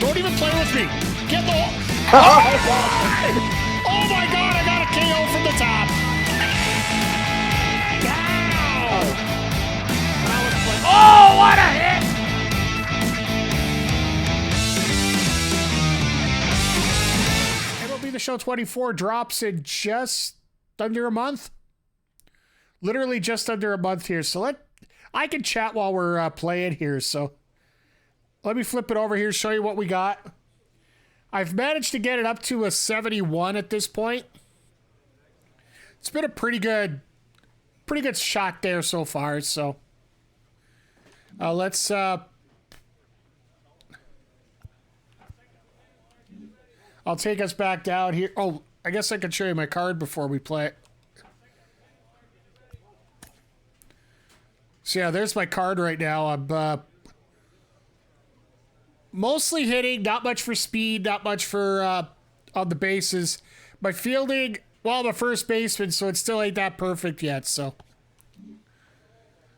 Don't even play with me. Get the... Oh my God, I got a KO from the top. Oh, what a hit! MLB the Show 24 drops in just under a month. Literally just under a month here. So I can chat while we're playing here. So let me flip it over here, show you what we got. I've managed to get it up to a 71 at this point. It's been a pretty good shot there so far. So let's I'll take us back down here. Oh, I guess I could show you my card before we play it. So yeah, there's my card right now. I'm mostly hitting, not much for speed, not much for on the bases. My fielding, well, I'm a first baseman, so it still ain't that perfect yet. So,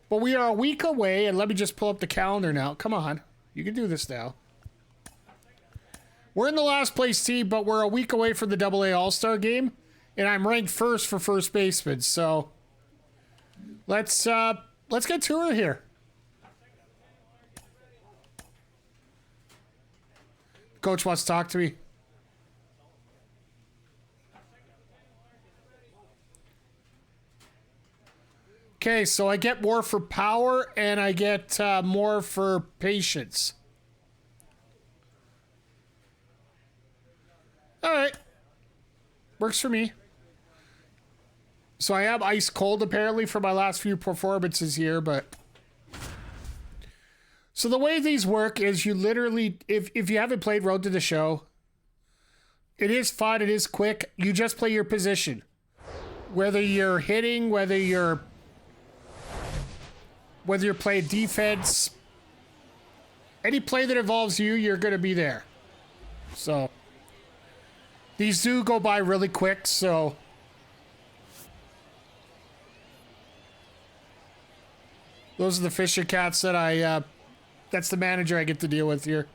but we are a week away, and let me just pull up the calendar now. Come on, you can do this now. We're in the last place team, but we're a week away from the AA All-Star game, and I'm ranked first for first baseman. So let's get to her here. Coach wants to talk to me. Okay, so I get more for power and I get more for patience. All right. Works for me. So I am ice cold apparently for my last few performances here, but... So the way these work is you literally, if you haven't played Road to the Show, it is fun, it is quick. You just play your position. Whether you're hitting, whether you're playing defense, any play that involves you, you're going to be there. So these do go by really quick, so... Those are the Fisher Cats that that's the manager I get to deal with here.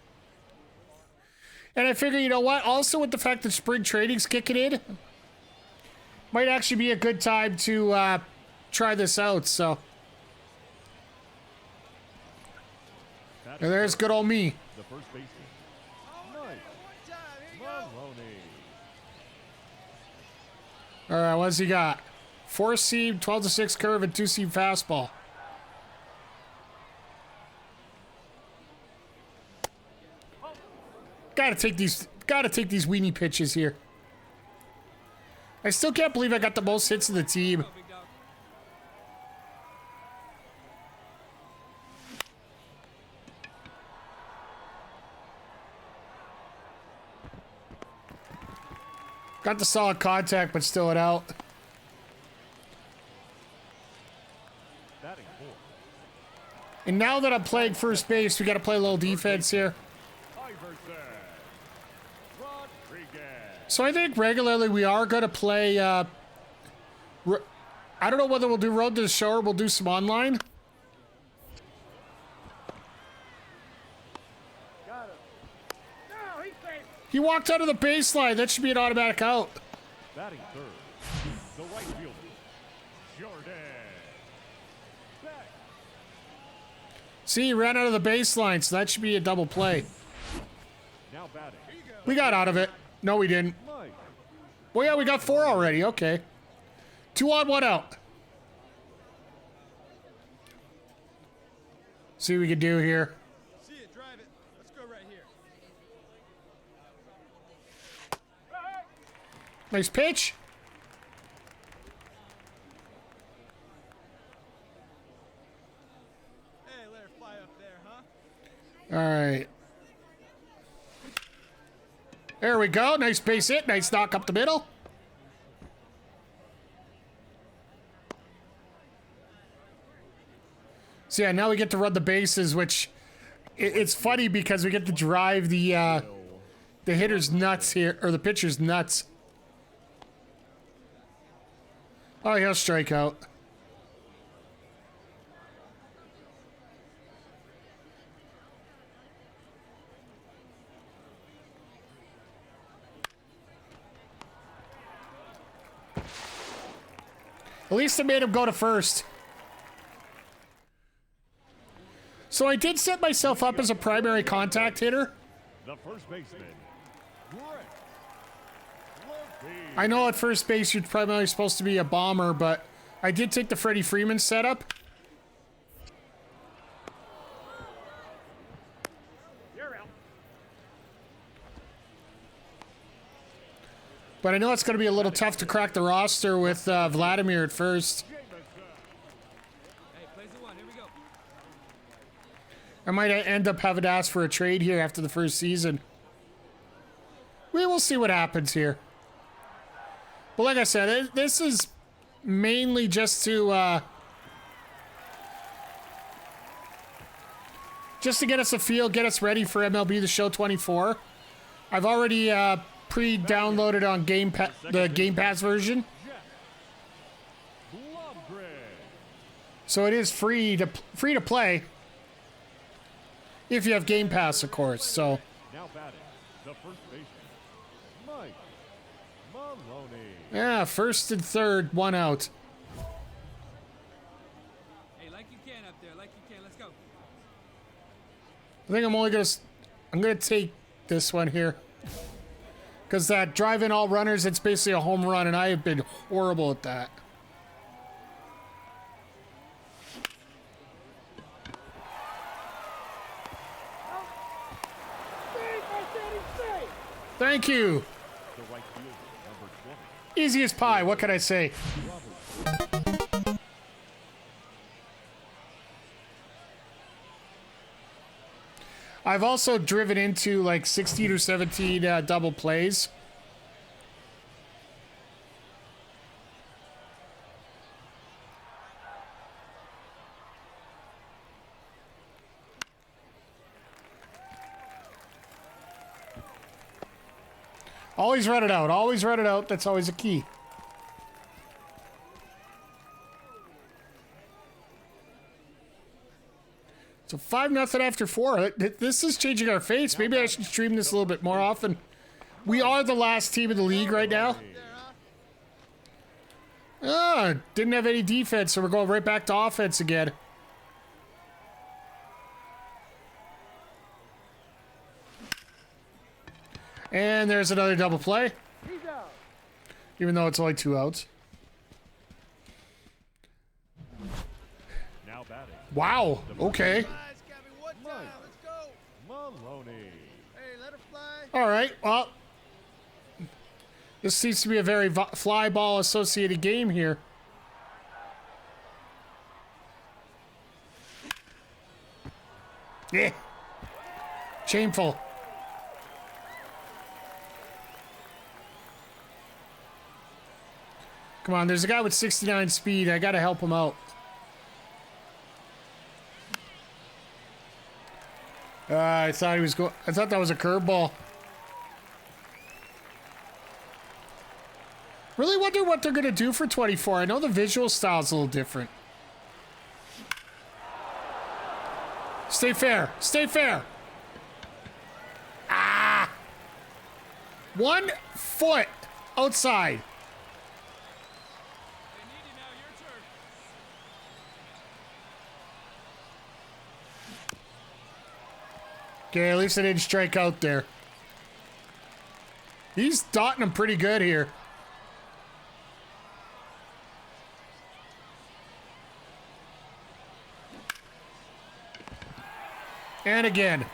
And I figure, you know what? Also with the fact that spring training's kicking in, might actually be a good time to try this out, so. And there's good old me. The first baseman, All right, what's he got? 4-seam, 12-6 curve, and 2-seam fastball. Gotta take these weenie pitches here. I still can't believe I got the most hits of the team. Got the solid contact, but still it out. And now that I'm playing first base, we gotta play a little defense here. So I think regularly we are going to play, I don't know whether we'll do Road to the Show or we'll do some online. He walked out of the baseline. That should be an automatic out. batting third, the right fielder, Jordan. See, he ran out of the baseline, so that should be a double play. Now batting. We got out of it. No, we didn't. Well, yeah, we got 4 already. Okay. 2 on, 1 out. See what we can do here. See it, drive it. Let's go right here. Nice pitch. Hey, let her fly up there, huh? All right. There we go. Nice base hit. Nice knock up the middle. So yeah, now we get to run the bases, which it's funny because we get to drive the hitter's nuts here, or the pitcher's nuts. Oh, he'll strike out. At least I made him go to first. So I did set myself up as a primary contact hitter. The first baseman, Brett Levy. I know at first base you're primarily supposed to be a bomber, but I did take the Freddie Freeman setup. But I know it's going to be a little tough to crack the roster with Vladimir at first. Hey, plays it one. Here we go. I might end up having to ask for a trade here after the first season. We will see what happens here. But like I said, this is mainly just to get us a feel, get us ready for MLB the Show 24. I've already pre-downloaded on the Game Pass version, so it is free to play if you have Game Pass, of course. So Now batting, the first baseman, Mike Maloney. yeah, first and third, one out. Hey, like you can up there. Like you can. Let's go. I think I'm gonna take this one here. Because that drive-in all runners, it's basically a home run, and I have been horrible at that. Thank you. The right fielder, number 20. Easy as pie, what can I say? I've also driven into like 16 or 17 double plays. Always run it out. Always run it out. That's always a key. So 5-0 after 4. This is changing our face. Maybe I should stream this a little bit more often. We are the last team in the league right now. Didn't have any defense, so we're going right back to offense again. And there's another double play. Even though it's only 2 outs. Now batting, Wow, okay. Guys, got me one time. Let's go. Maloney. Hey, let her fly. All right, well, this seems to be a very fly ball associated game here. Yeah. Shameful. Come on, there's a guy with 69 speed. I gotta help him out. I thought that was a curveball. Really wonder what they're gonna do for 24. I know the visual style's a little different. Stay fair. Stay fair. Ah! 1 foot outside. Hey, Needy, now your turn. Okay, at least I didn't strike out there. He's dotting him pretty good here. And again.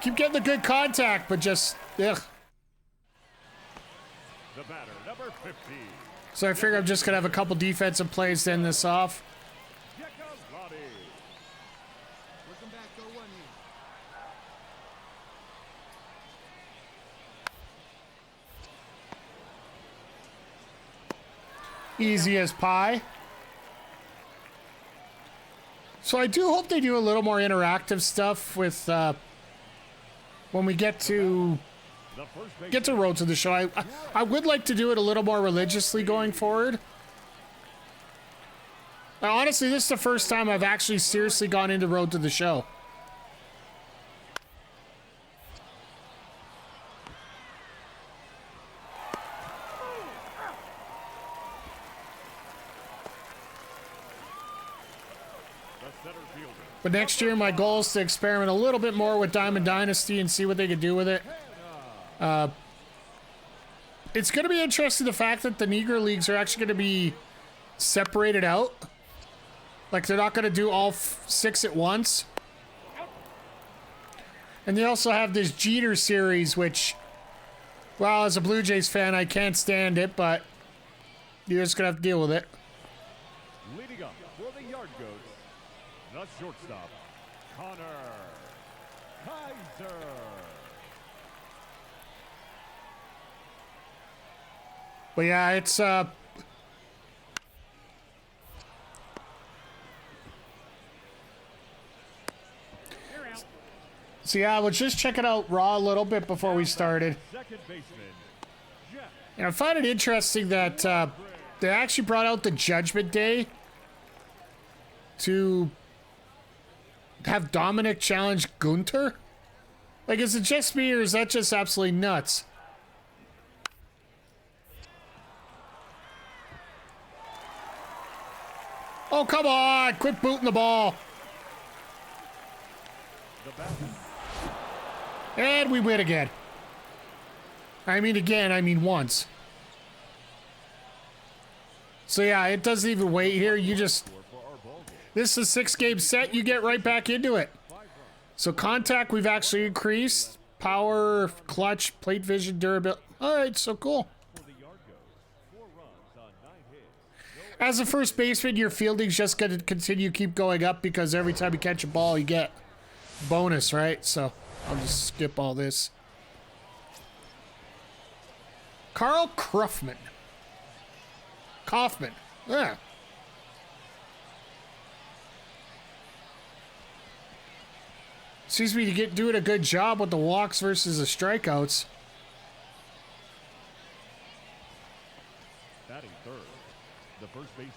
Keep getting the good contact, but just, ugh. The batter, number 50. So I figure I'm just going to have a couple defensive plays to end this off. Yakavati. Welcome back. Go one here. Easy as pie. So I do hope they do a little more interactive stuff with when we get to The first base. Road to the Show. I would like to do it a little more religiously going forward. Now, honestly, this is the first time I've actually seriously gone into Road to the Show. center fielder. But next year, my goal is to experiment a little bit more with Diamond Dynasty and see what they could do with it. It's going to be interesting, the fact that the Negro Leagues are actually going to be separated out. Like, they're not going to do all 6 at once. And they also have this Jeter series, which, well, as a Blue Jays fan, I can't stand it, but you're just going to have to deal with it. Leading up for the Yard Goats, the shortstop, Connor Kaiser. But yeah, it's, so yeah, I was just checking out Raw a little bit before we started. Second baseman, Jeff. And I find it interesting that they actually brought out the Judgment Day to have Dominic challenge Gunter. Like, is it just me, or is that just absolutely nuts? Oh, come on! Quit booting the ball. The batter, And we win again. I mean again, I mean once. So yeah, it doesn't even wait here. You just... This is a 6-game set. You get right back into it. So contact, we've actually increased. Power, clutch, plate vision, durability. Alright, so cool. for the Yard Goats, 4 runs on 9 hits. As a first baseman, your fielding's just going to continue keep going up because every time you catch a ball, you get bonus, right? So I'll just skip all this. Carl Kaufman. Yeah. Seems to be doing a good job with the walks versus the strikeouts. Batting third, the first baseman,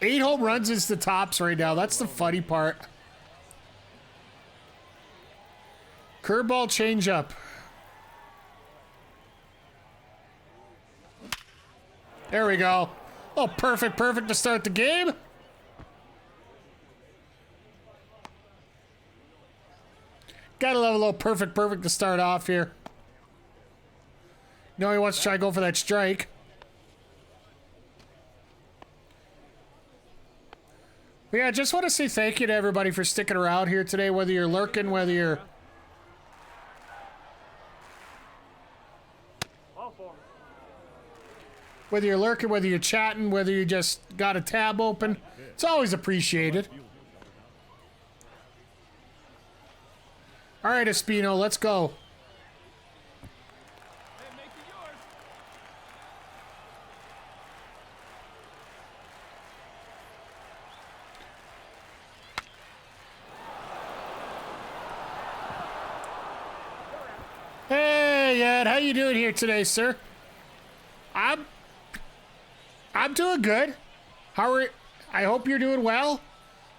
8 home runs is the tops right now. That's the funny part. Curveball changeup. There we go. Oh, perfect to start the game. Gotta love a little perfect to start off here. No, he wants to try to go for that strike. But yeah, I just want to say thank you to everybody for sticking around here today, whether you're lurking, whether you're... Whether you're lurking, whether you're chatting, whether you just got a tab open. It's always appreciated. All right, Espino, let's go. Hey, make it yours. Hey, Ed, how you doing here today, sir? I'm doing good. I hope you're doing well.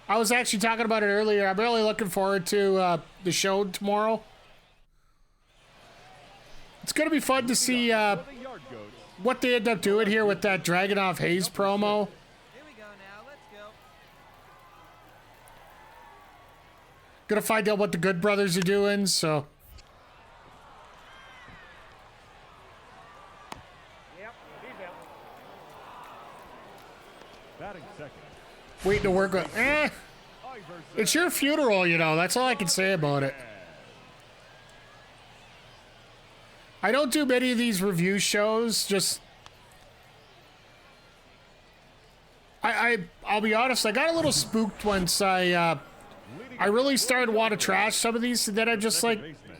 I was actually talking about it earlier. I'm really looking forward to the show tomorrow. It's going to be fun to see for the Yard Goats, what they end up doing here with that Dragunov Hayes promo. Here we go now. Let's go. Gonna find out what the Good Brothers are doing, so... batting second, Waiting to work with... Iverson. It's your funeral, you know. That's all I can say about it. I don't do many of these review shows. Just... I'll be honest. I got a little spooked once I really started to want to trash some of these, and then I'm just like... Baseman,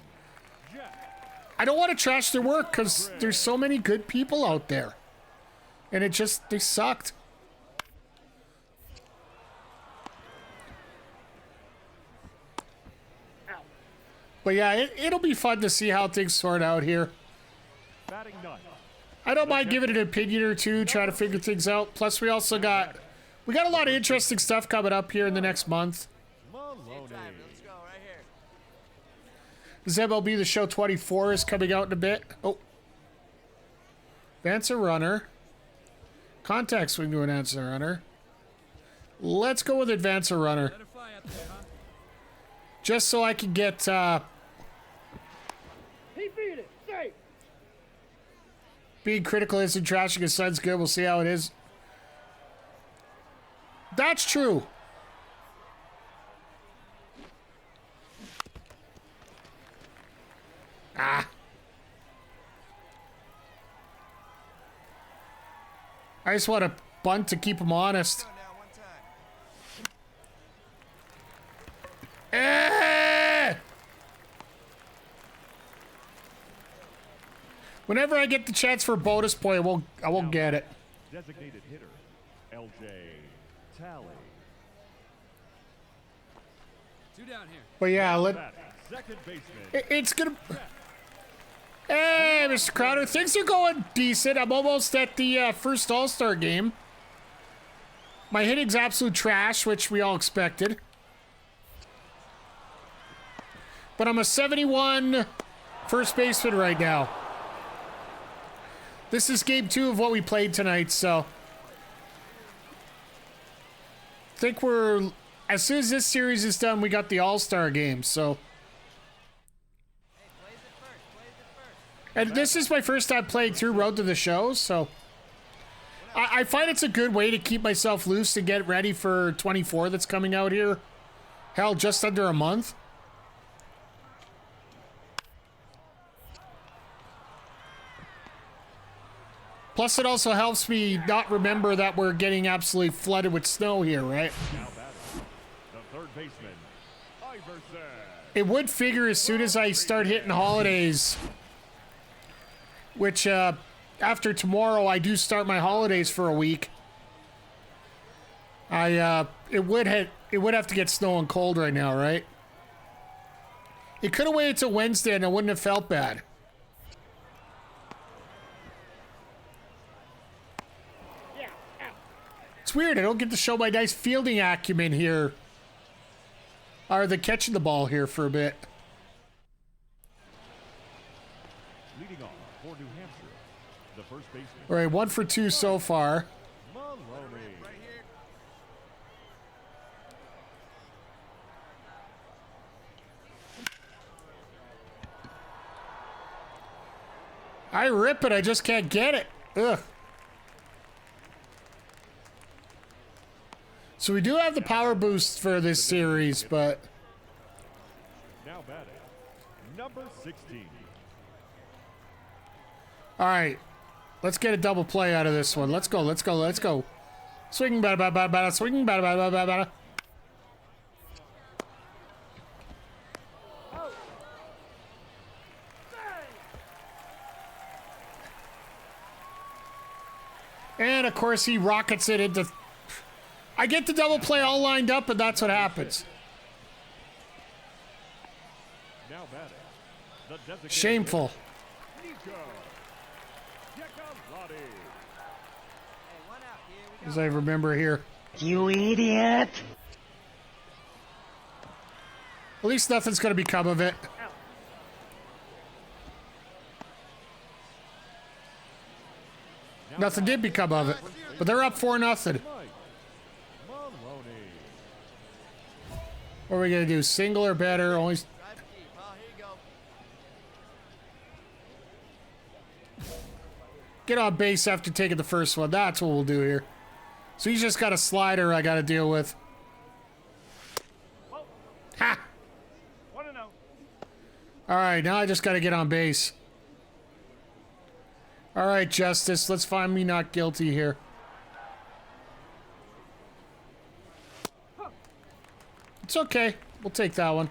Jeff. I don't want to trash their work because there's so many good people out there. And it just... They sucked. But yeah, it'll be fun to see how things sort out here. Batting ninth, I don't mind giving an opinion or two, try to figure things out. Plus, we also got a lot of interesting stuff coming up here in the next month. Maloney. Let's go right here. This MLB the Show 24 is coming out in a bit. Oh. Advance a runner. Contact swing to an answer runner. Let's go with advance a runner. Let it fly. out there, huh? Just so I can get, He beat it. Safe. being critical isn't trashing his son's good. We'll see how it is. That's true. Ah. I just want a bunt to keep him honest. Go now, one time. Eh! Whenever I get the chance for a bonus point, I won't get it. Designated hitter, LJ Tally. Two down here. But yeah, Batting, second baseman. it's gonna. Hey, Mr. Crowder, things are going decent. I'm almost at the first All-Star game. My hitting's absolute trash, which we all expected. But I'm a 71 first baseman right now. This is game 2 of what we played tonight, so I think we're, as soon as this series is done, we got the All-Star game, so. Hey, blaze it first. And this is my first time playing through Road to the Show, so I find it's a good way to keep myself loose to get ready for 24 that's coming out here. Hell, just under a month. Plus, it also helps me not remember that we're getting absolutely flooded with snow here, right? Now batting, the third baseman, Iverson. It would figure as soon as I start hitting holidays, which after tomorrow I do start my holidays for a week. It would have to get snow and cold right now, right? It could have waited till Wednesday and I wouldn't have felt bad. It's weird, I don't get to show my nice fielding acumen here. Or the catching the ball here for a bit. Leading off for New Hampshire, the first baseman, All right, 1 for 2 so far. Maloney. Right here. I rip it, I just can't get it. Ugh. So we do have the power boost for this series, but Now batting, number 16. all right, let's get a double play out of this one. Let's go, let's go, let's go. Swing, bada, bada, bada, bada, swing, bada, bada, bada, bada. And of course he rockets it into. I get the double play all lined up, and that's what happens. Now batting, the designated Shameful. Nico Giacalotti. Hey, one out here. We As got I remember here. You idiot. At least nothing's going to become of it. Nothing did become of it. But they're up 4-0. Mike Maloney. What are we going to do? Single or better? Only. drive deep. Oh, here you go. Get on base after taking the first one. That's what we'll do here. So he's just got a slider I got to deal with. Ha! 1-0. All right, now I just got to get on base. All right, Justice, let's find me not guilty here. It's okay. We'll take that one.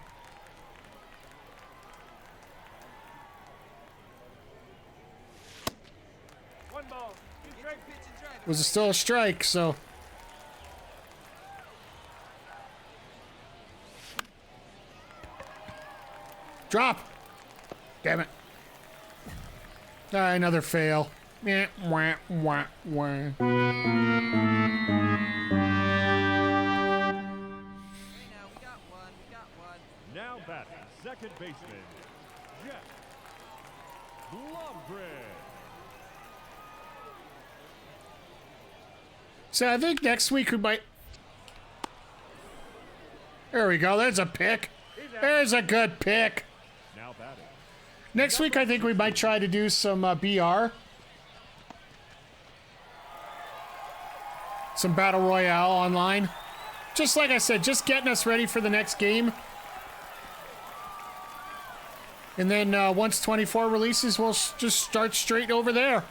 One ball. Two Get your strikes. pitch and drive. Was it still a strike, so. Drop! Damn it. Another fail. Meh, wah, wah, wah. Hey, now we got one. We got one. Now batting, second baseman, Jeff Blomgren. So I think next week we might. There we go. There's a pick. There's a good pick. Now batting. Next week, I think we might try to do some BR. Some Battle Royale online. Just like I said, just getting us ready for the next game. And then once 24 releases, we'll just start straight over there.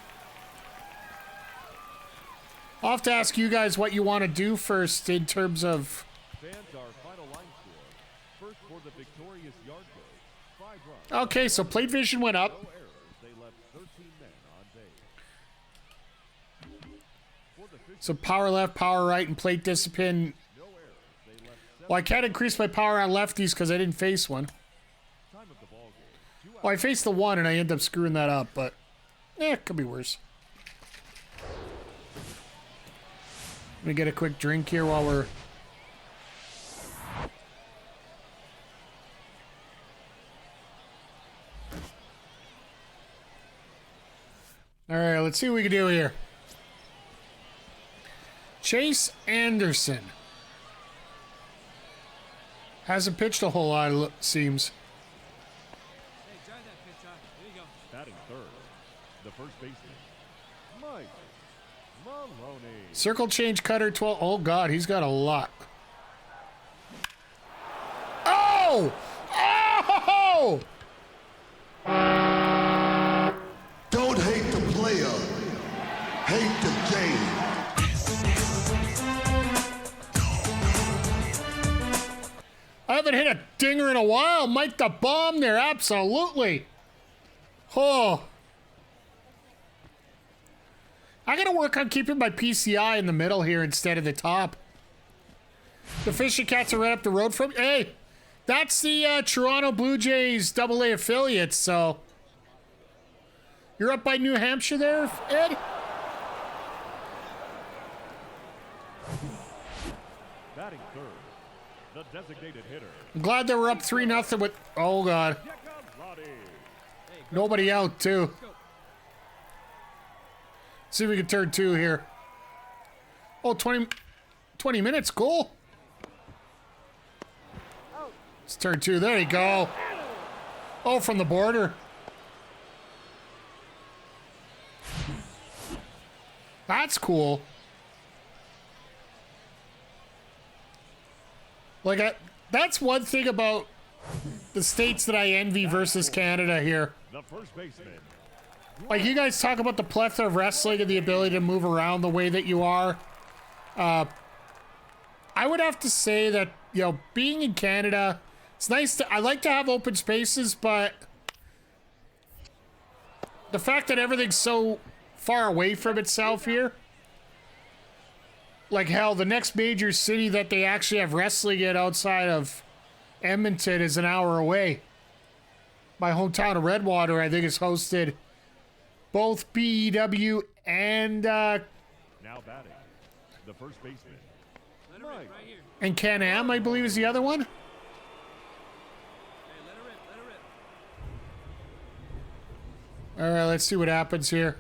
I'll have to ask you guys what you want to do first in terms of... Fans, our final line score. First for the victorious yard goal. 5 runs. Okay, so plate vision went up. No errors. They left 13 men on base. For the fifth, So power left, power right, and plate discipline. no errors. They left 7. Well, I can't increase my power on lefties because I didn't face one. Time of the ball game. 2 outs. Well, I faced the one and I ended up screwing that up, but it could be worse. Let me get a quick drink here while we're... All right, let's see what we can do here. Chase Anderson. Hasn't pitched a whole lot, it seems. Hey, try that pitch on. Here you go. Batting third. The first baseman. Mike Maloney. Circle change cutter 12. Oh, God, he's got a lot. Oh! Oh! Don't hate the player, hate the game. I haven't hit a dinger in a while. Mike the bomb there, absolutely. Oh. I gotta work on keeping my PCI in the middle here instead of the top. The Fishing Cats are right up the road from... Hey, that's the Toronto Blue Jays AA affiliate, so... You're up by New Hampshire there, Ed? Batting third. The designated hitter. I'm glad they were up 3-0 with... Oh, God. Roddy. Nobody out, too. See if we can turn 2 here. Oh, 20 minutes. Cool. Let's turn 2. There you go. Oh, from the border. That's cool. Like, that's one thing about the states that I envy versus Canada here. The first baseman. Like, you guys talk about the plethora of wrestling and the ability to move around the way that you are. I would have to say that, you know, being in Canada, it's nice to... I like to have open spaces, but... the fact that everything's so far away from itself here... Like, hell, the next major city that they actually have wrestling in outside of Edmonton is an hour away. My hometown of Redwater, I think, is hosted both BEW and Now batting. The first baseman. Let her rip right here. and Can-Am, I believe, is the other one. Hey, let her rip. Let her rip. All right, let's see what happens here.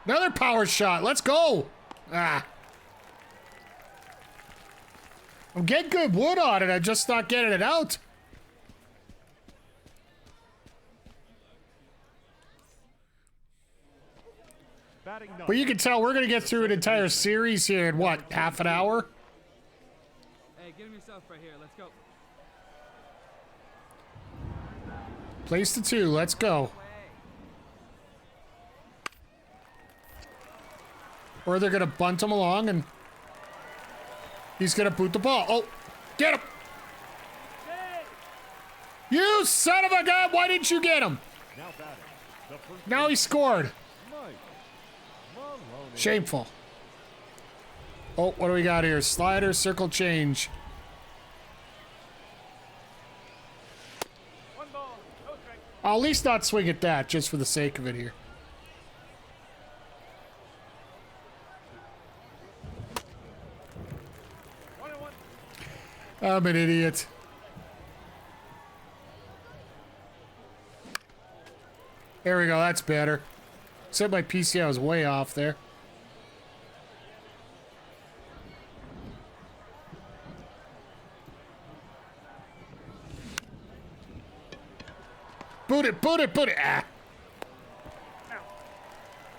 Another power shot. Let's go. Ah. I'm getting good wood on it. I'm just not getting it out. Batting ninth. But you can tell we're going to get through an entire series here in, what, half an hour? Hey, give him yourself right here. Let's go. Place to 2. Let's go. Way. Or they're going to bunt him along and he's going to boot the ball. Oh, get him. You son of a gun. Why didn't you get him? Now batting. The first Now he scored. Mike Maloney. Shameful. Oh, what do we got here? Slider, circle change. One ball, no strike. I'll at least not swing at that just for the sake of it here. One and one. I'm an idiot. There we go. That's better. Except my PCI was way off there. Boot it, boot it, boot it. Ah.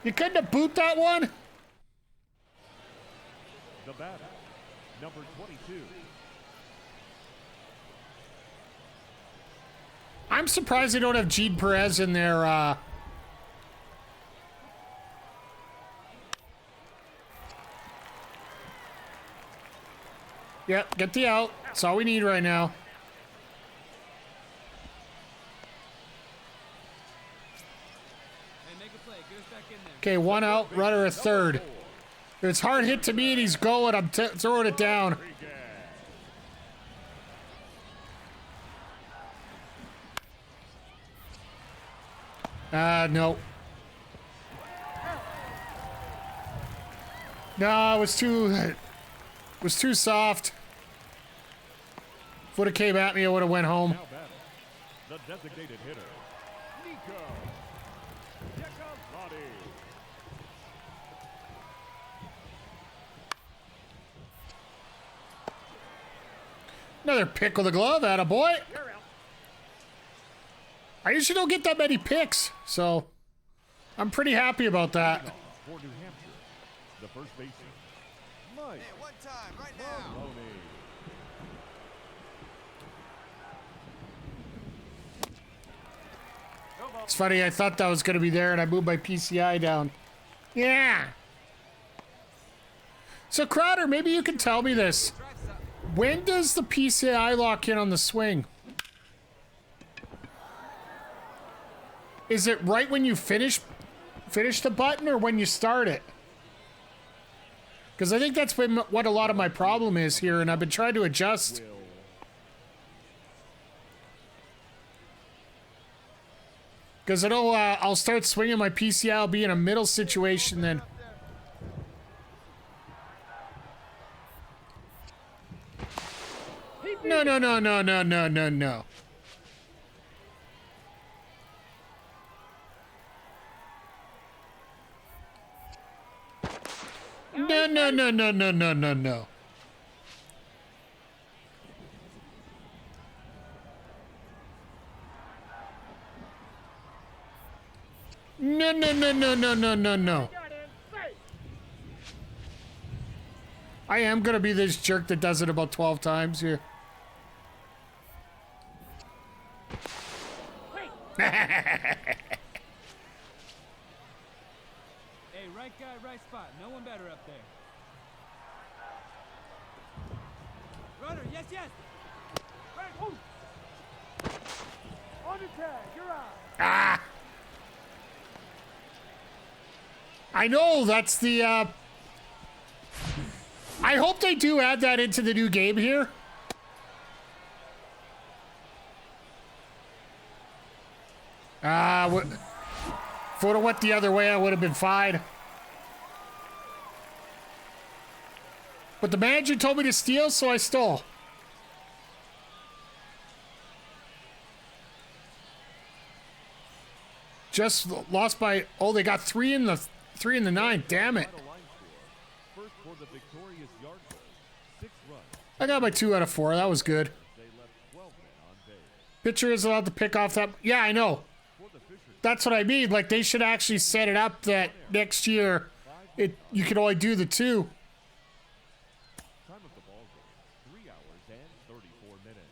You couldn't have boot that one? The batter, number 22. I'm surprised they don't have Gene Perez in there. Yep, get the out. That's all we need right now. Hey, make a play. Get us back in there. Okay, one out, runner at third. If it's hard hit to me and he's going, I'm throwing it down. No. No, it was too soft. If would have came at me, I would have went home. Now batting, the designated hitter, Nico Giacalotti. Another pick with a glove, attaboy. I usually don't get that many picks, so I'm pretty happy about that. For New Hampshire, the first baseman, Mike One time, right now. Maloney. It's funny, I thought that was going to be there, and I moved my PCI down. Yeah. So, Crowder, maybe you can tell me this. When does the PCI lock in on the swing? Is it right when you finish the button or when you start it? Because I think that's been what a lot of my problem is here, and I've been trying to adjust. Because I know I'll start swinging my PCI, I'll be in a middle situation then. No, no, no, no, no, no, no, no. No, no, no, no, no, no, no, no. No, no, no, no, no, no, no, no. I am gonna be this jerk that does it about 12 times here. Hey, right guy, right spot. No one better up there. Runner, yes, yes. Right, ooh. On the tag, you're out. Ah! I know, that's the, I hope they do add that into the new game here. If I would have went the other way, I would have been fine. But the manager told me to steal, so I stole. Just lost by, oh, they got three in the 9. Damn it. Final line score, first for the victorious yard goal, 6 runs. I got my 2 out of 4. That was good. They left 12 men on base. Pitcher is allowed to pick off that. Yeah, I know. For the Fishers, That's what I mean. Like, they should actually set it up that next year you can only do the 2. time of the ball game, 3 hours and 34 minutes.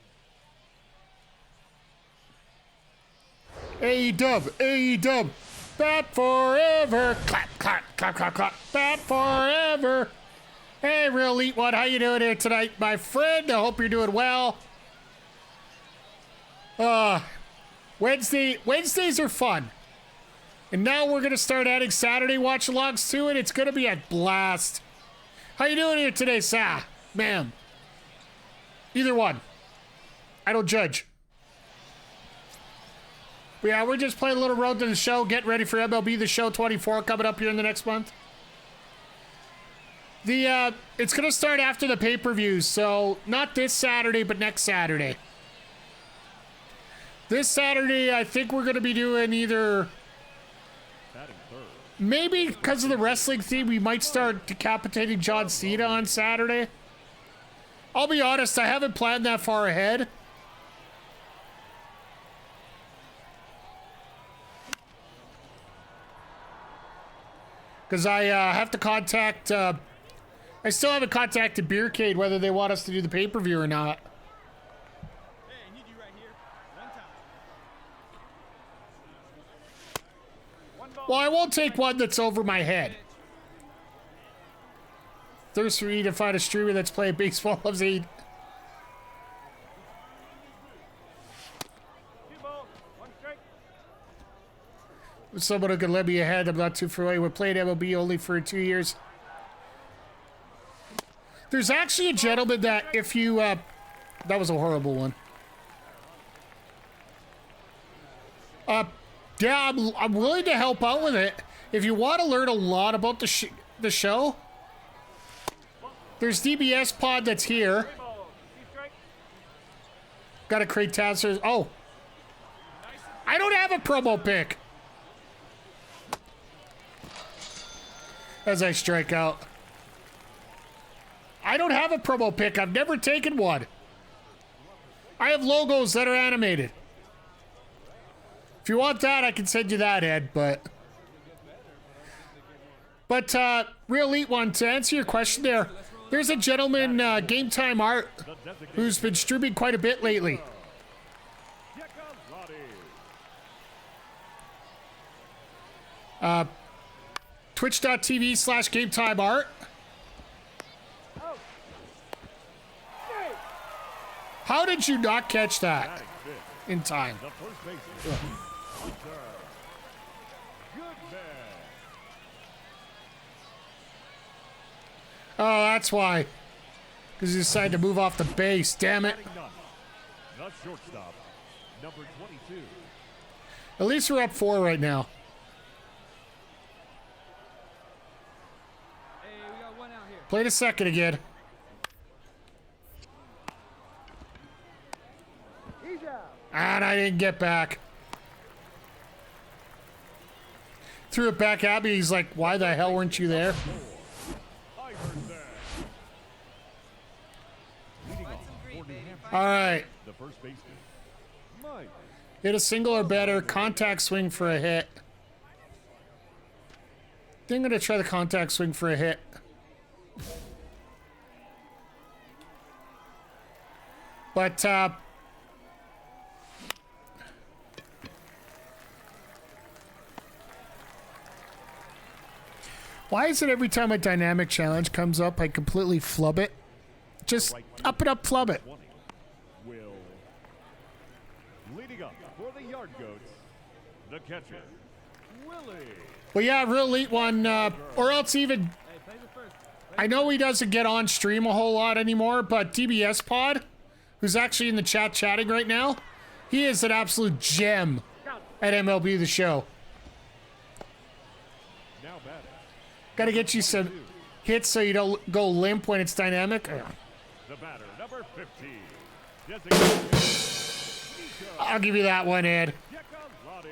A-dub. Bat forever. Clap, clap, clap, clap, clap. Bat forever. Hey, real elite one. How you doing here tonight, my friend? I hope you're doing well. Wednesdays are fun. And now we're going to start adding Saturday watch-alongs to it. It's going to be a blast. How you doing here today, Sah? Ma'am. Either one. I don't judge. But yeah, we're just playing a little Road to the Show. Get ready for MLB the Show 24 coming up here in the next month. It's going to start after the pay-per-views, so not this Saturday, but next Saturday. This Saturday, I think we're going to be doing either... Batting third, Maybe because of the wrestling theme, we might start decapitating John Cena on Saturday. I'll be honest, I haven't planned that far ahead. Because I have to contact... I still haven't contacted Beercade whether they want us to do the pay-per-view or not. Hey, I need you right here. One time. Well, I won't take one that's over my head. Thirst for me to find a streamer that's playing baseball loves eight. Two balls. One strike. Someone who can let me ahead. I'm not too familiar with playing MLB only for 2 years. There's actually a gentleman that if you... that was a horrible one. Yeah, I'm willing to help out with it. If you want to learn a lot about the show, there's DBS Pod that's here. Three balls. Two strike. Got to create tabs. Oh. I don't have a promo pick. As I strike out. I don't have a promo pick. I've never taken one. I have logos that are animated. If you want that, I can send you that, Ed, but... But, Real Elite One, to answer your question there, there's a gentleman, Game Time Art, who's been streaming quite a bit lately. Twitch.tv/GameTimeArt. How did you not catch that in time? The first baseman, Hunter. Good man. Oh, that's why. Because he decided to move off the base. Damn it. Batting ninth, the shortstop, number 22. At least we're up 4 right now. Hey, we got one out here. Played a second again. He's out. And I didn't get back. Threw it back at me. He's like, why the hell weren't you there? I heard that. Leading off for New Hampshire, All right. the first baseman, Mike. Hit a single or better. Contact swing for a hit. I think I'm going to try the contact swing for a hit. But, why is it every time a dynamic challenge comes up, I completely flub it? Just up and up flub it. 20. Will. Leading up for the Yard Goats, the catcher, Willie. Well, yeah, Real Elite One, or else even... Hey, play the first. I know he doesn't get on stream a whole lot anymore, but DBS Pod, who's actually in the chat chatting right now, he is an absolute gem at MLB the Show. Now batting, Gotta get you some hits so you don't go limp when it's dynamic. the batter, number 15. Designated I'll give you that one, Ed. Giacomotti.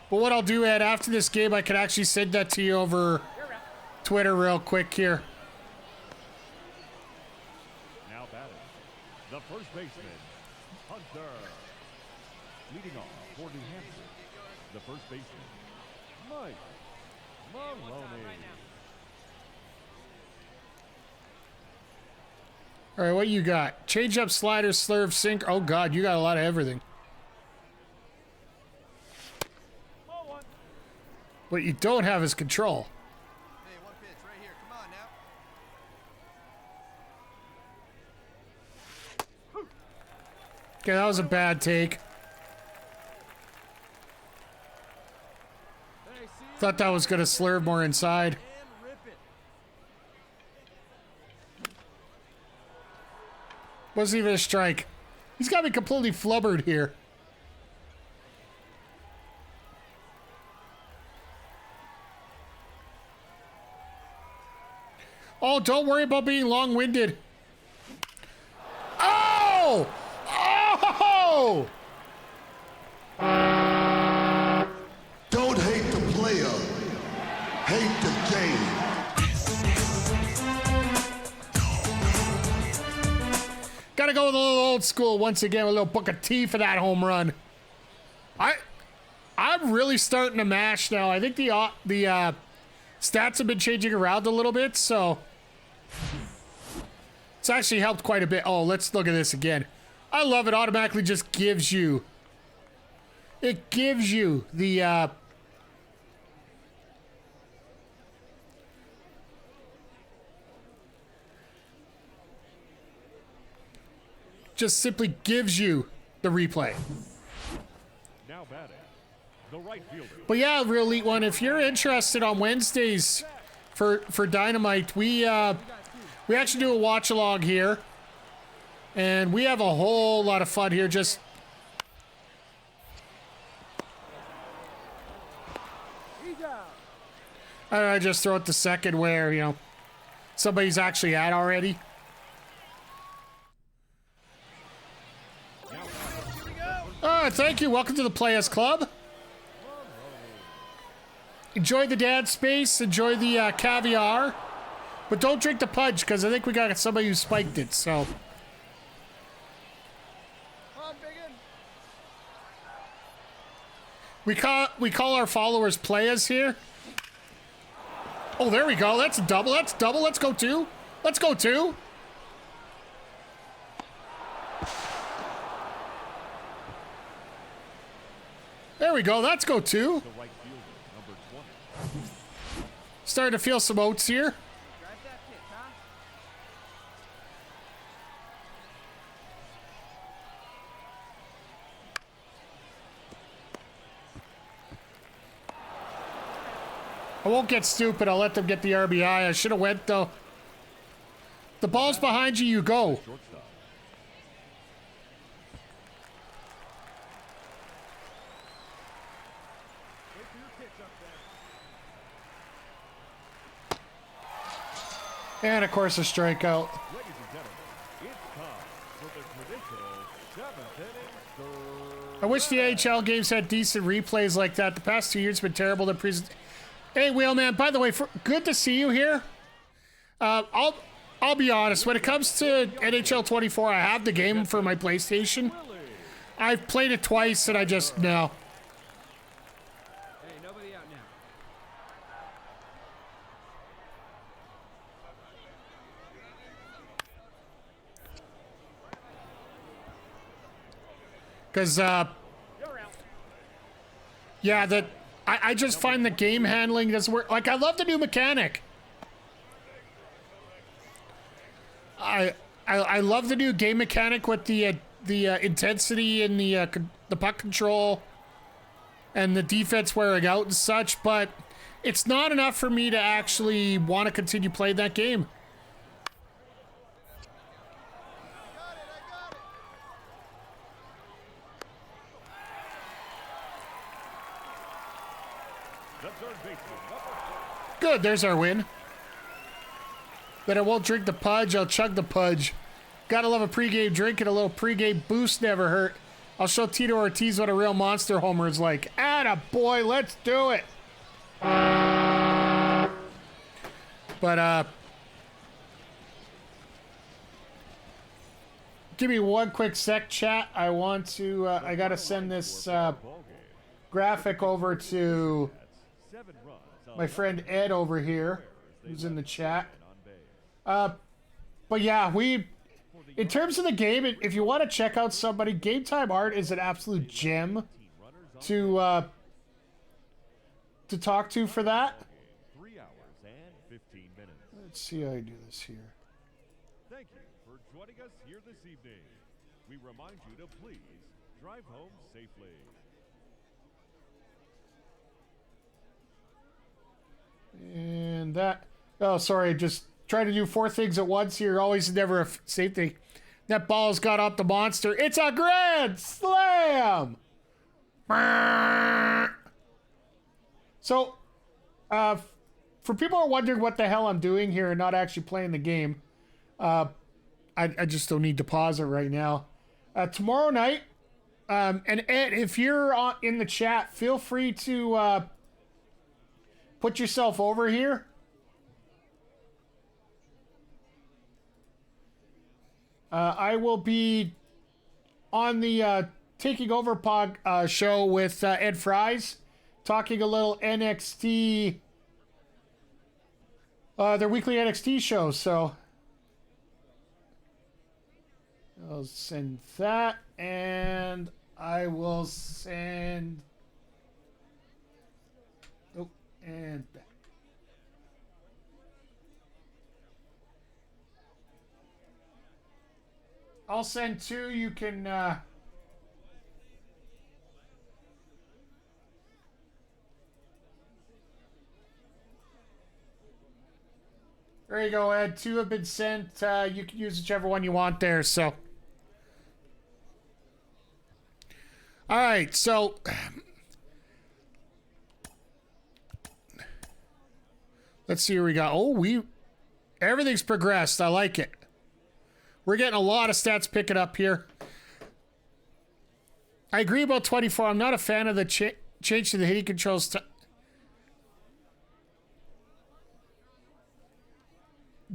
But what I'll do, Ed, after this game, I can actually send that to you over Twitter real quick here. Now batting, the first baseman, Hunter. Leading off for New Hampshire, the first baseman, Mike Maloney. All right, what you got? Change up, slider, slurve, sink. Oh, God, you got a lot of everything. Ball one. What you don't have is control. Hey, one pitch right here. Come on now. Okay, that was a bad take. Hey, see you. Thought that was going to slurve more inside. And rip it. Wasn't even a strike. He's got me completely flubbered here. Oh, don't worry about being long-winded. Oh! Oh! Don't hate the player, hate the game. Gotta go with a little old school once again with a little Booker T for that home run. I'm really starting to mash now. I think the stats have been changing around a little bit, so it's actually helped quite a bit. Oh, let's look at this again. I love it. Automatically just gives you. It gives you the just simply gives you the replay. Now batting, the right fielder. But yeah, real elite one. If you're interested on Wednesdays for Dynamite, we actually do a watch along here, and we have a whole lot of fun here. Just I just throw it to second where somebody's actually at already. Oh, thank you. Welcome to the Players Club. Enjoy the dad space. Enjoy the caviar. But don't drink the pudge, because I think we got somebody who spiked it, so. We call our followers players here. Oh, there we go. That's a double. That's double. Let's go two. Let's go two. There we go. Let's go two. The right fielder, number 20. Starting to feel some oats here. Drive that pitch, huh? I won't get stupid. I'll let them get the RBI. I should have went, though. The ball's behind you. You go. Shortstop. And, of course, a strikeout. Ladies and gentlemen, it's time for the traditional 7th inning. I wish the AHL games had decent replays like that. The past 2 years have been terrible. Hey, Wheelman, by the way, good to see you here. I'll be honest. When it comes to NHL 24, I have the game for my PlayStation. I've played it twice, and I just, no. Hey, nobody out now. Because, yeah, I just find the game handling doesn't work. Like, I love the new mechanic. I love the new game mechanic with the intensity and the puck control and the defense wearing out and such, but it's not enough for me to actually want to continue playing that game. Good, there's our win. But I won't drink the pudge, I'll chug the pudge. Gotta love a pregame drink, and a little pregame boost never hurt. I'll show Tito Ortiz what a real monster homer is like. Atta boy, let's do it. But give me one quick sec, chat. I want to I gotta send this graphic over to my friend Ed over here, who's in the chat. But yeah, in terms of the game, if you want to check out somebody, Game Time Art is an absolute gem to talk to for that. 3 hours and 15 minutes. Let's see how I do this here. Thank you for joining us here this evening. We remind you to please drive home safely. And that, oh, sorry, just trying to do 4 things at once here. Always never a same thing. That ball's got up the monster. It's a grand slam! So, for people who are wondering what the hell I'm doing here and not actually playing the game, I just don't need to pause it right now. Tomorrow night, and Ed, if you're in the chat, feel free to put yourself over here. I will be on the Taking Over show with Ed Fries, talking a little NXT, their weekly NXT show. So I'll send that, and I will send. Oh, and back. I'll send two. You can. There you go, Ed. Two have been sent. You can use whichever one you want there. So. All right. So. Let's see what we got. Oh, everything's progressed. I like it. We're getting a lot of stats picking up here. I agree about 24. I'm not a fan of the change to the hitting controls.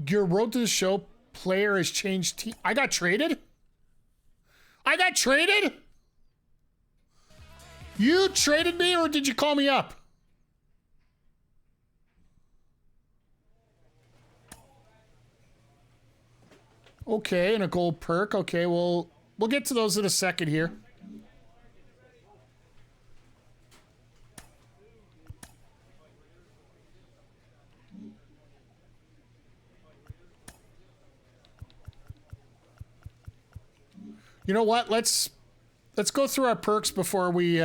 Your road to the show player has changed. I got traded? I got traded? You traded me, or did you call me up? Okay, and a gold perk. Okay, we'll get to those in a second here. You know what? Let's go through our perks before we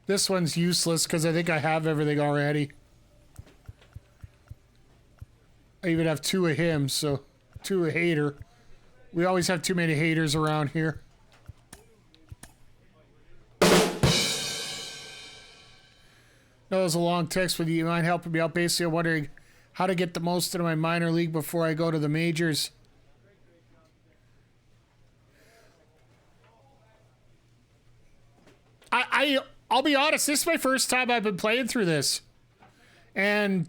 this one's useless because I think I have everything already. I even have two of him, so two a hater. We always have too many haters around here. That was a long text. Would you mind helping me out? Basically, I'm wondering how to get the most out of my minor league before I go to the majors. I'll be honest, this is my first time I've been playing through this. And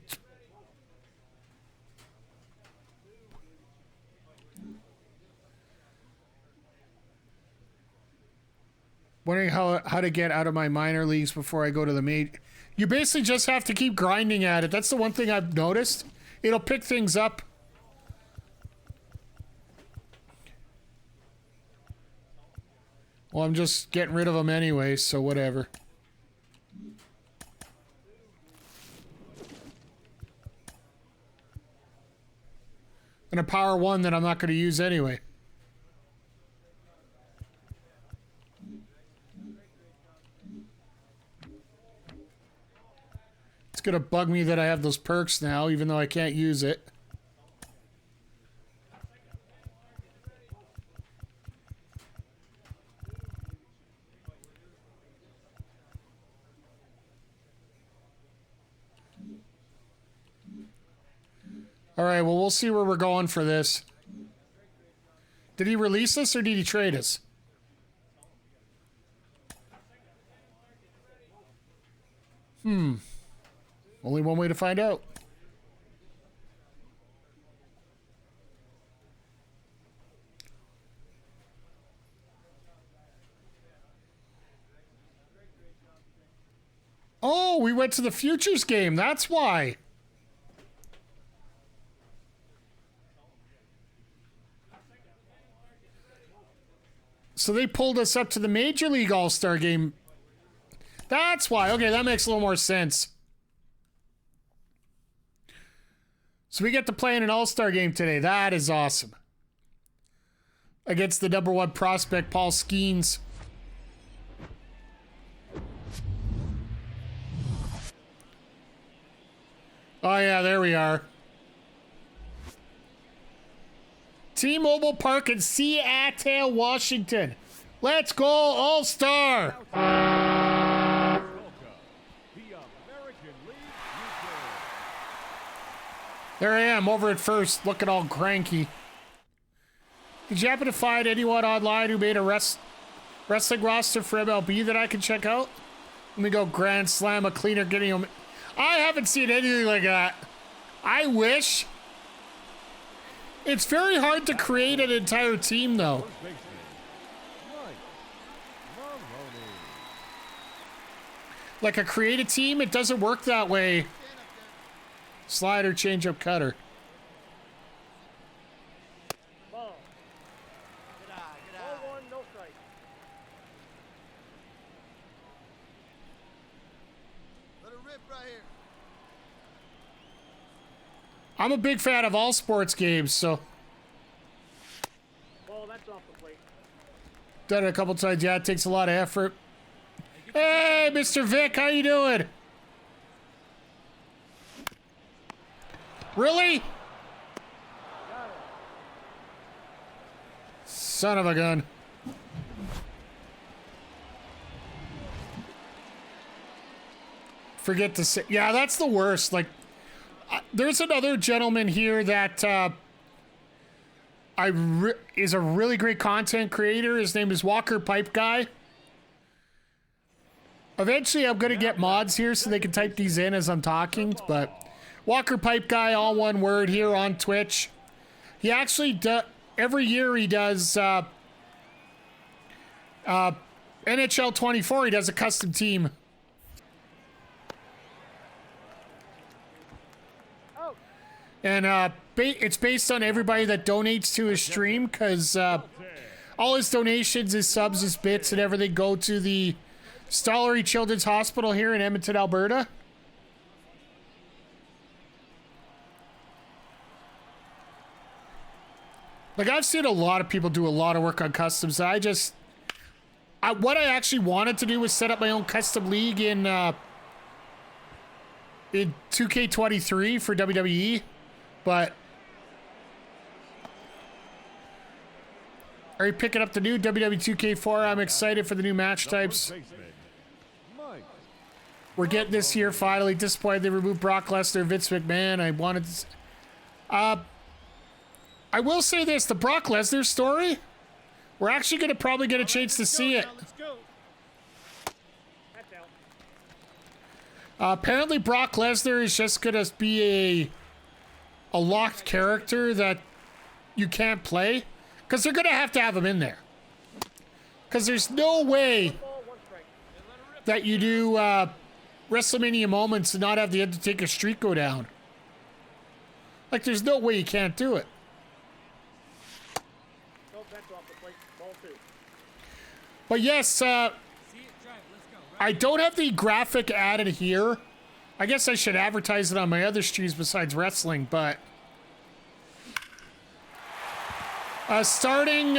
wondering how to get out of my minor leagues before I go to the major. You basically just have to keep grinding at it. That's the one thing I've noticed. It'll pick things up. Well, I'm just getting rid of them anyway, so whatever. And a power one that I'm not going to use anyway. It's going to bug me that I have those perks now, even though I can't use it. All right, well, we'll see where we're going for this. Did he release us or did he trade us? Only one way to find out. Oh, we went to the futures game. That's why. So they pulled us up to the Major League All-Star game. That's why. Okay, that makes a little more sense. So we get to play in an All-Star game today. That is awesome. Against the #1 prospect, Paul Skeens. Oh, yeah, there we are. T-Mobile Park in Seattle, Washington. Let's go, All-Star! Welcome, the American League UK. There I am, over at first, looking all cranky. Did you happen to find anyone online who made a wrestling roster for MLB that I can check out? Let me go Grand Slam, a cleaner getting him. I haven't seen anything like that. I wish. It's very hard to create an entire team, though. First baseman, Mike Maloney. Like a created team, it doesn't work that way. Slider, changeup, cutter. Ball. Good eye, good Ball eye. 1, no strike. Let it rip right here. I'm a big fan of all sports games, so Ball, that's off the plate. done it a couple times. Yeah, it takes a lot of effort. Hey, Mr. Vic, how you doing? Really? Son of a gun. Forget to say. Yeah, that's the worst. Like, there's another gentleman here that is a really great content creator. His name is Walker Pipe Guy. Eventually, I'm going to get mods here so they can type these in as I'm talking. But Walker Pipe Guy, all one word, here on Twitch. He actually every year he does NHL 24. He does a custom team. And it's based on everybody that donates to his stream, because all his donations, his subs, his bits, and everything go to the Stollery Children's Hospital here in Edmonton, Alberta. Like, I've seen a lot of people do a lot of work on customs. What I actually wanted to do was set up my own custom league in 2K23 for WWE. But are you picking up the new WWE 2K4? I'm excited for the new match types. First baseman, Mike. We're getting this here finally. Disappointed they removed Brock Lesnar, Vince McMahon. I wanted to. I will say this: the Brock Lesnar story. We're actually going to probably get a chance to see it. Let's go. That's out. Apparently, Brock Lesnar is just going to be a locked character that you can't play, because they're going to have him in there. Because there's no way Ball, 1 strike. that you do WrestleMania moments and not have the Undertaker streak go down. Like, there's no way you can't do it. Nope, that's off the plate. Ball 2. But yes, See it, drive, let's go. Right. I don't have the graphic added here. I guess I should advertise it on my other streams besides wrestling, but starting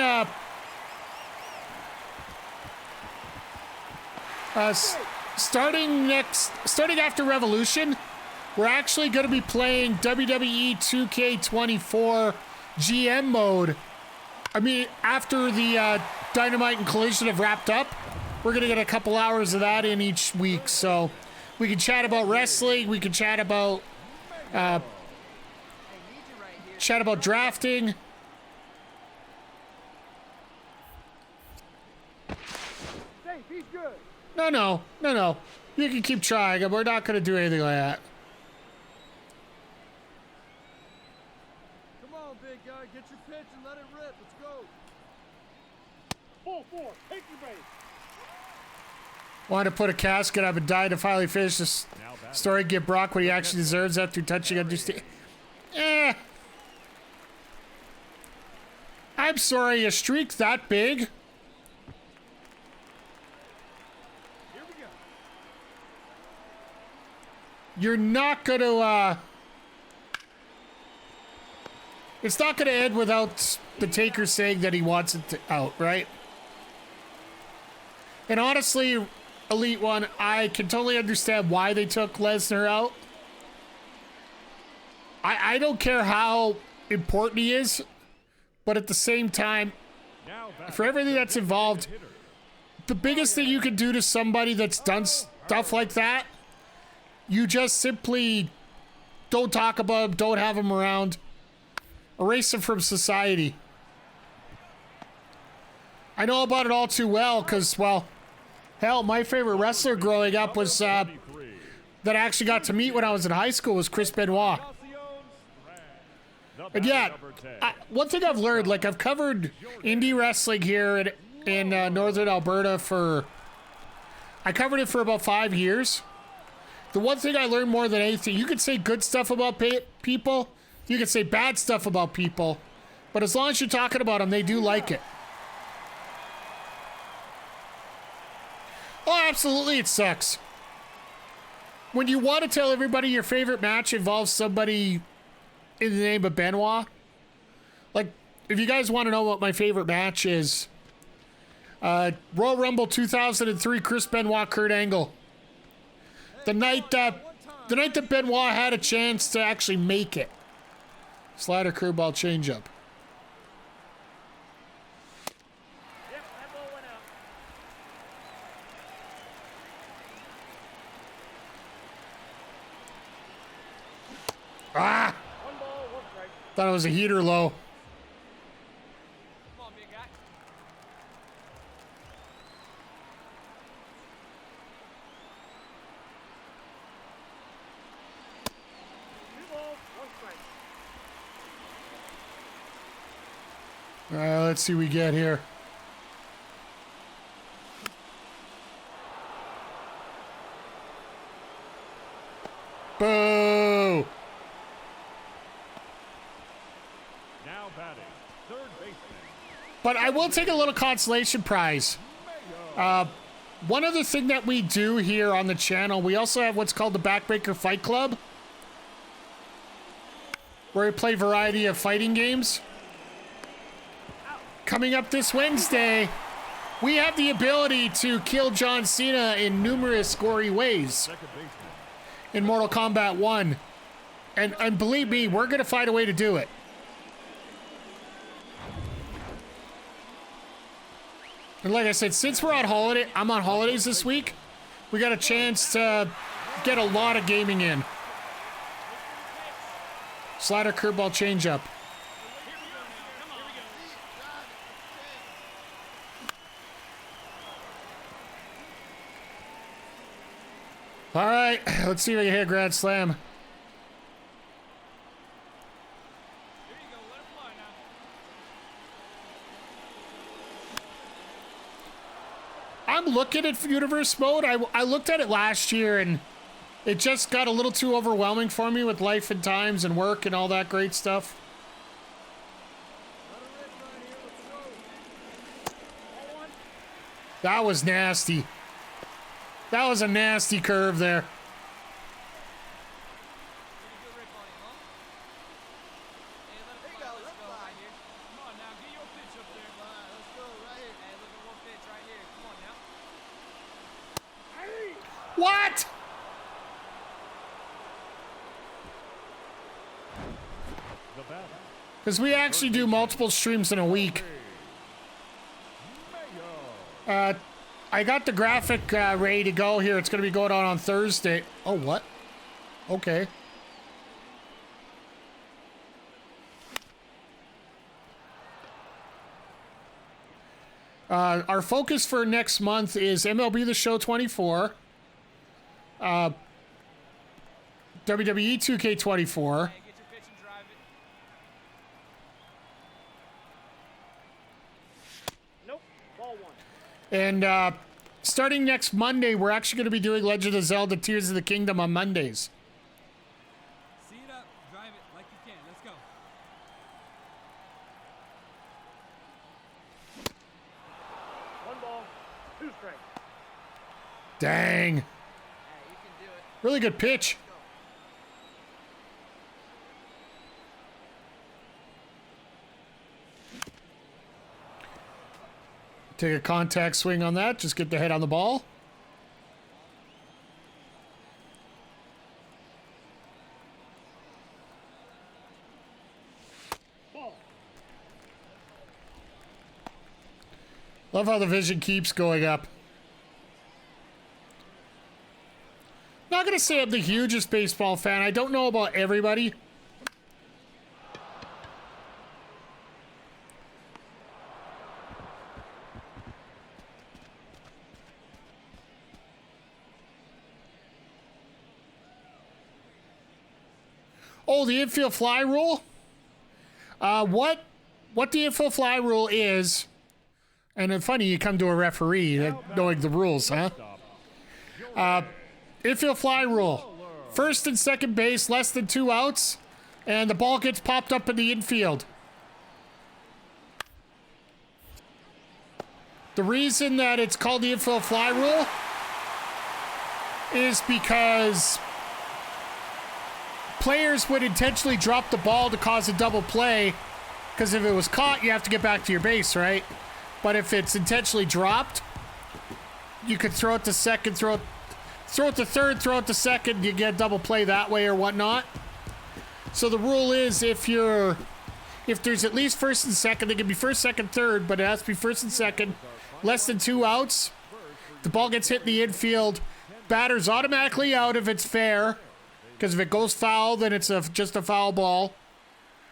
after Revolution, we're actually going to be playing WWE 2K24 GM mode. I mean, after the Dynamite and Collision have wrapped up, we're going to get a couple hours of that in each week, so we can chat about wrestling, we can chat about drafting. Safe, he's good. No. You can keep trying. We're not going to do anything like that. Come on, big guy. Get your pitch and let it rip. Let's go. Ball 4. Take your base. Wanted to put a casket up and died to finally finish this story. Give Brock what he actually deserves after touching understand. I'm sorry, a streak that big? Here we go. You're not gonna, it's not gonna end without the Taker saying that he wants it out, right? And honestly, Elite One, I can totally understand why they took Lesnar out. I don't care how important he is, but at the same time, for everything that's involved, the biggest thing you can do to somebody that's done stuff like that, you just simply don't talk about him, don't have him around, erase him from society. I know about it all too well because, well, hell, my favorite wrestler growing up was, that I actually got to meet when I was in high school was Chris Benoit. And yeah, one thing I've learned, like I've covered indie wrestling here in northern Alberta I covered it for about 5 years. The one thing I learned more than anything, you can say good stuff about people, you can say bad stuff about people, but as long as you're talking about them, they do like it. Oh, absolutely, it sucks. When you want to tell everybody your favorite match involves somebody in the name of Benoit, like, if you guys want to know what my favorite match is, Royal Rumble 2003, Chris Benoit, Kurt Angle. The night that Benoit had a chance to actually make it. Slider, curveball, changeup. Yep, that ball went out. Ah! One ball, one strike. Thought it was a heater low. Come on, big guy. Two balls, one strike. All right, let's see what we get here. Boo! Now batting, third baseman. But I will take a little consolation prize. One other thing that we do here on the channel, we also have what's called the Backbreaker Fight Club, where we play a variety of fighting games. Coming up this Wednesday, we have the ability to kill John Cena in numerous gory ways Second baseman. in Mortal Kombat 1. And believe me, we're going to find a way to do it. And like I said, since we're on holiday, I'm on holidays this week, we got a chance to get a lot of gaming in. Slider, curveball, changeup. All right, let's see if I can hit a grand slam. Here you go. Let it fly now. I'm looking at universe mode. I looked at it last year and it just got a little too overwhelming for me with life and times and work and all that great stuff. That was nasty. That was a nasty curve there. Pretty good rip on him, huh? Hey, let it fly. Let's go right here. Come on now. Get your pitch up there. Let's go right here. Hey, look at one pitch right here. Come on now. What? The batter. Because we actually do multiple streams in a week. I got the graphic ready to go here. It's going to be going on Thursday. Oh, what? Okay. Our focus for next month is MLB the Show 24, WWE 2K24, Hey, get your pitch and drive it. Nope, ball one. and starting next Monday, we're actually going to be doing Legend of Zelda Tears of the Kingdom on Mondays. See it up. Drive it like you can. Let's go. One ball, two strikes. Dang. Hey, you can do it. Really good pitch. Take a contact swing on that. Just get the head on the ball. Ball. Love how the vision keeps going up. Not going to say I'm the hugest baseball fan. I don't know about everybody. Oh, the infield fly rule? What the infield fly rule is, and it's funny you come to a referee that knowing the rules, huh? Infield fly rule. First and second base, less than 2 outs, and the ball gets popped up in the infield. The reason that it's called the infield fly rule is because players would intentionally drop the ball to cause a double play, because if it was caught, you have to get back to your base, right? But if it's intentionally dropped, you could throw it to second, throw it to third, throw it to second, you get a double play that way or whatnot. So the rule is if there's at least first and second, it can be first, second, third, but it has to be first and second, less than 2 outs, the ball gets hit in the infield, batter's automatically out if it's fair, because if it goes foul, then it's just a foul ball.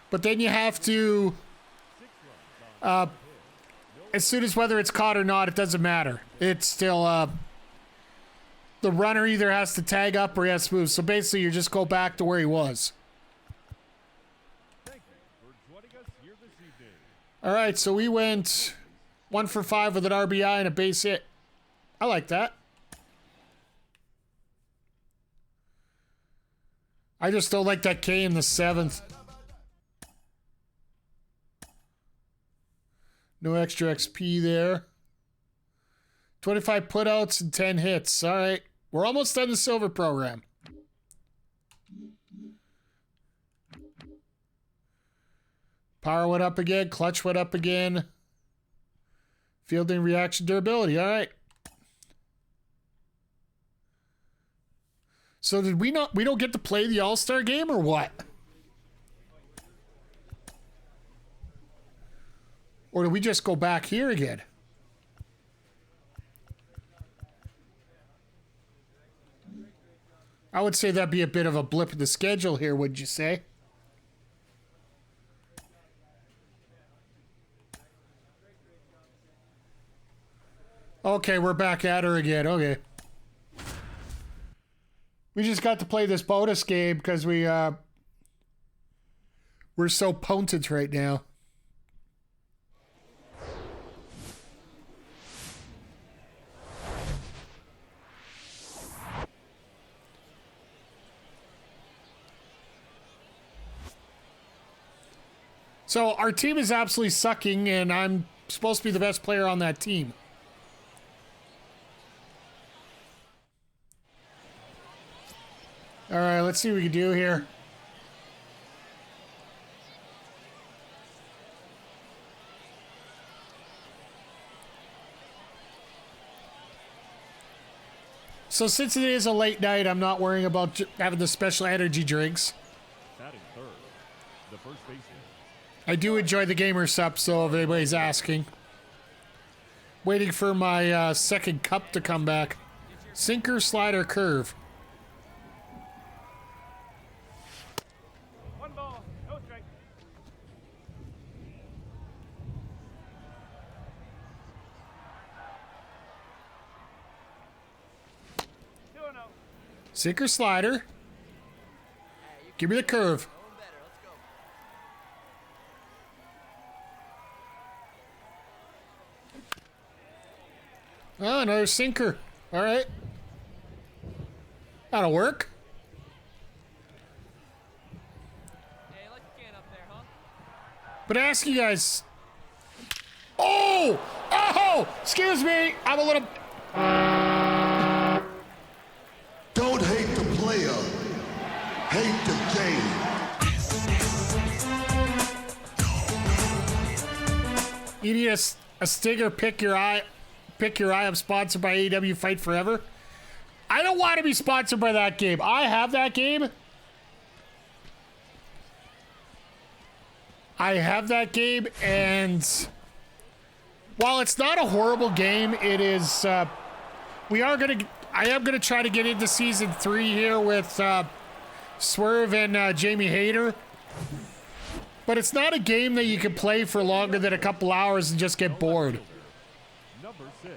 But then you have to, as soon as whether it's caught or not, it doesn't matter. It's still, the runner either has to tag up or he has to move. So basically, you just go back to where he was. Thank you for joining us here this evening. All right, so we went 1 for 5 with an RBI and a base hit. I like that. I just don't like that K in the 7th. No extra XP there. 25 putouts and 10 hits. All right. We're almost done the silver program. Power went up again. Clutch went up again. Fielding, reaction, durability. All right. So did we don't get to play the All-Star game or what? Or do we just go back here again? I would say that'd be a bit of a blip in the schedule here, would you say? Okay, we're back at her again. Okay. We just got to play this bonus game because we're so potent right now. So our team is absolutely sucking, and I'm supposed to be the best player on that team. All right, let's see what we can do here. So since it is a late night, I'm not worrying about having the special energy drinks. Batting third, the first baseman. I do enjoy the gamer sup, so if anybody's asking. Waiting for my second cup to come back. Sinker, slider, curve. 1 ball, no strike. Two and oh. Sinker, slider. Give me the curve. Going better. Let's go. Oh, another sinker. All right. That'll work. Hey, you like the can up there, huh? But ask you guys. Oh! Oh! Excuse me. I'm a little. Don't hate the player, hate the game. You need a stinger. Pick your eye. Pick your eye. I'm sponsored by AEW Fight Forever. I don't want to be sponsored by that game. I have that game. And while it's not a horrible game, it is. I am gonna try to get into season 3 here with Swerve and Jamie Hayter. But it's not a game that you can play for longer than a couple hours and just get bored. Number 6.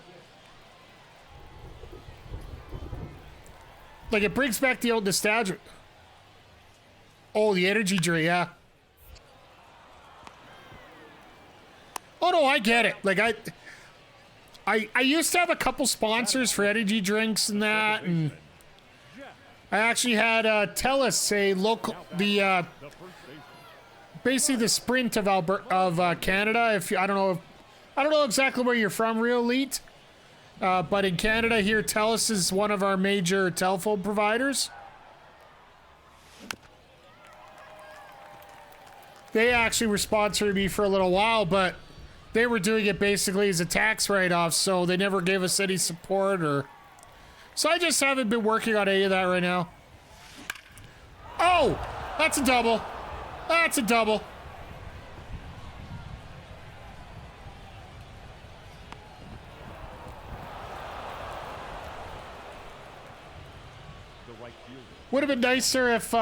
Like, it brings back the old nostalgia. Oh, the energy drink, yeah. no, I get it. Like I used to have a couple sponsors for energy drinks and that, and I actually had Telus, a local, basically the Sprint of Canada. If you, I don't know exactly where you're from, Real Elite, but in Canada here, Telus is one of our major telephone providers. They actually were sponsoring me for a little while, but they were doing it basically as a tax write-off, so they never gave us any support or... So I just haven't been working on any of that right now. Oh! That's a double. That's a double. Would have been nicer if...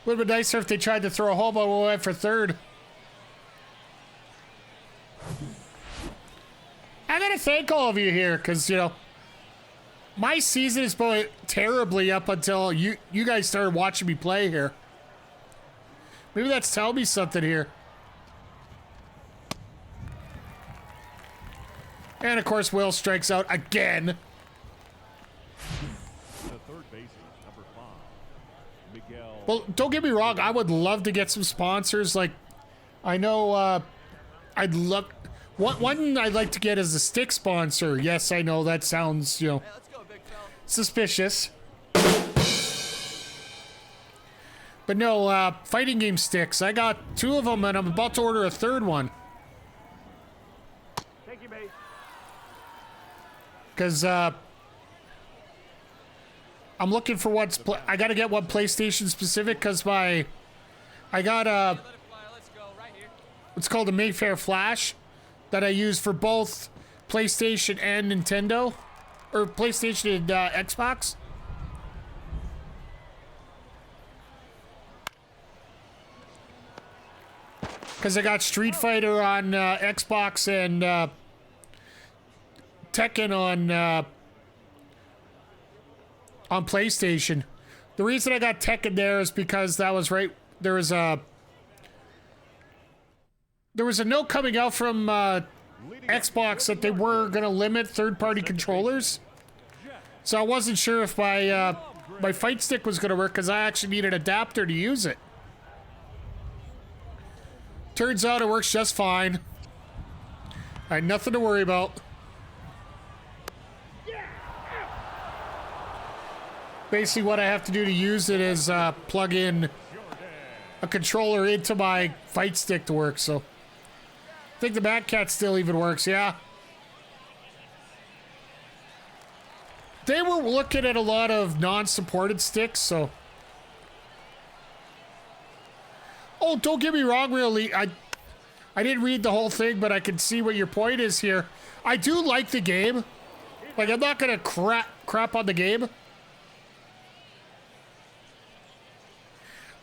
Would have been nicer if they tried to throw a home run away for third. I gotta thank all of you here, because, you know, my season is going terribly up until you guys started watching me play here. Maybe that's telling me something here. And, of course, Will strikes out again. Well, don't get me wrong. I would love to get some sponsors. Like, I know I'd love... One I'd like to get is a stick sponsor. Yes, I know that sounds, you know, Hey, let's go, big fella. suspicious. But no, fighting game sticks. I got 2 of them, and I'm about to order a 3rd one. Thank you, base. Because, I'm looking for what's... I gotta get one PlayStation specific, because I got Let it fly. Let's go right here. what's called a Mayfair Flash that I use for both PlayStation and Nintendo. Or PlayStation and Xbox. Because I got Street Fighter on Xbox and Tekken on PlayStation. The reason I got Tekken there is because that was right. There was a note coming out from Xbox that they were going to limit third-party controllers. So I wasn't sure if my fight stick was going to work because I actually need an adapter to use it. Turns out it works just fine. I had nothing to worry about. Basically, what I have to do to use it is plug in a controller into my fight stick to work, so... I think the Mad Cat still even works, yeah. They were looking at a lot of non-supported sticks, so... Oh, don't get me wrong, really. I didn't read the whole thing, but I can see what your point is here. I do like the game. Like, I'm not gonna crap on the game.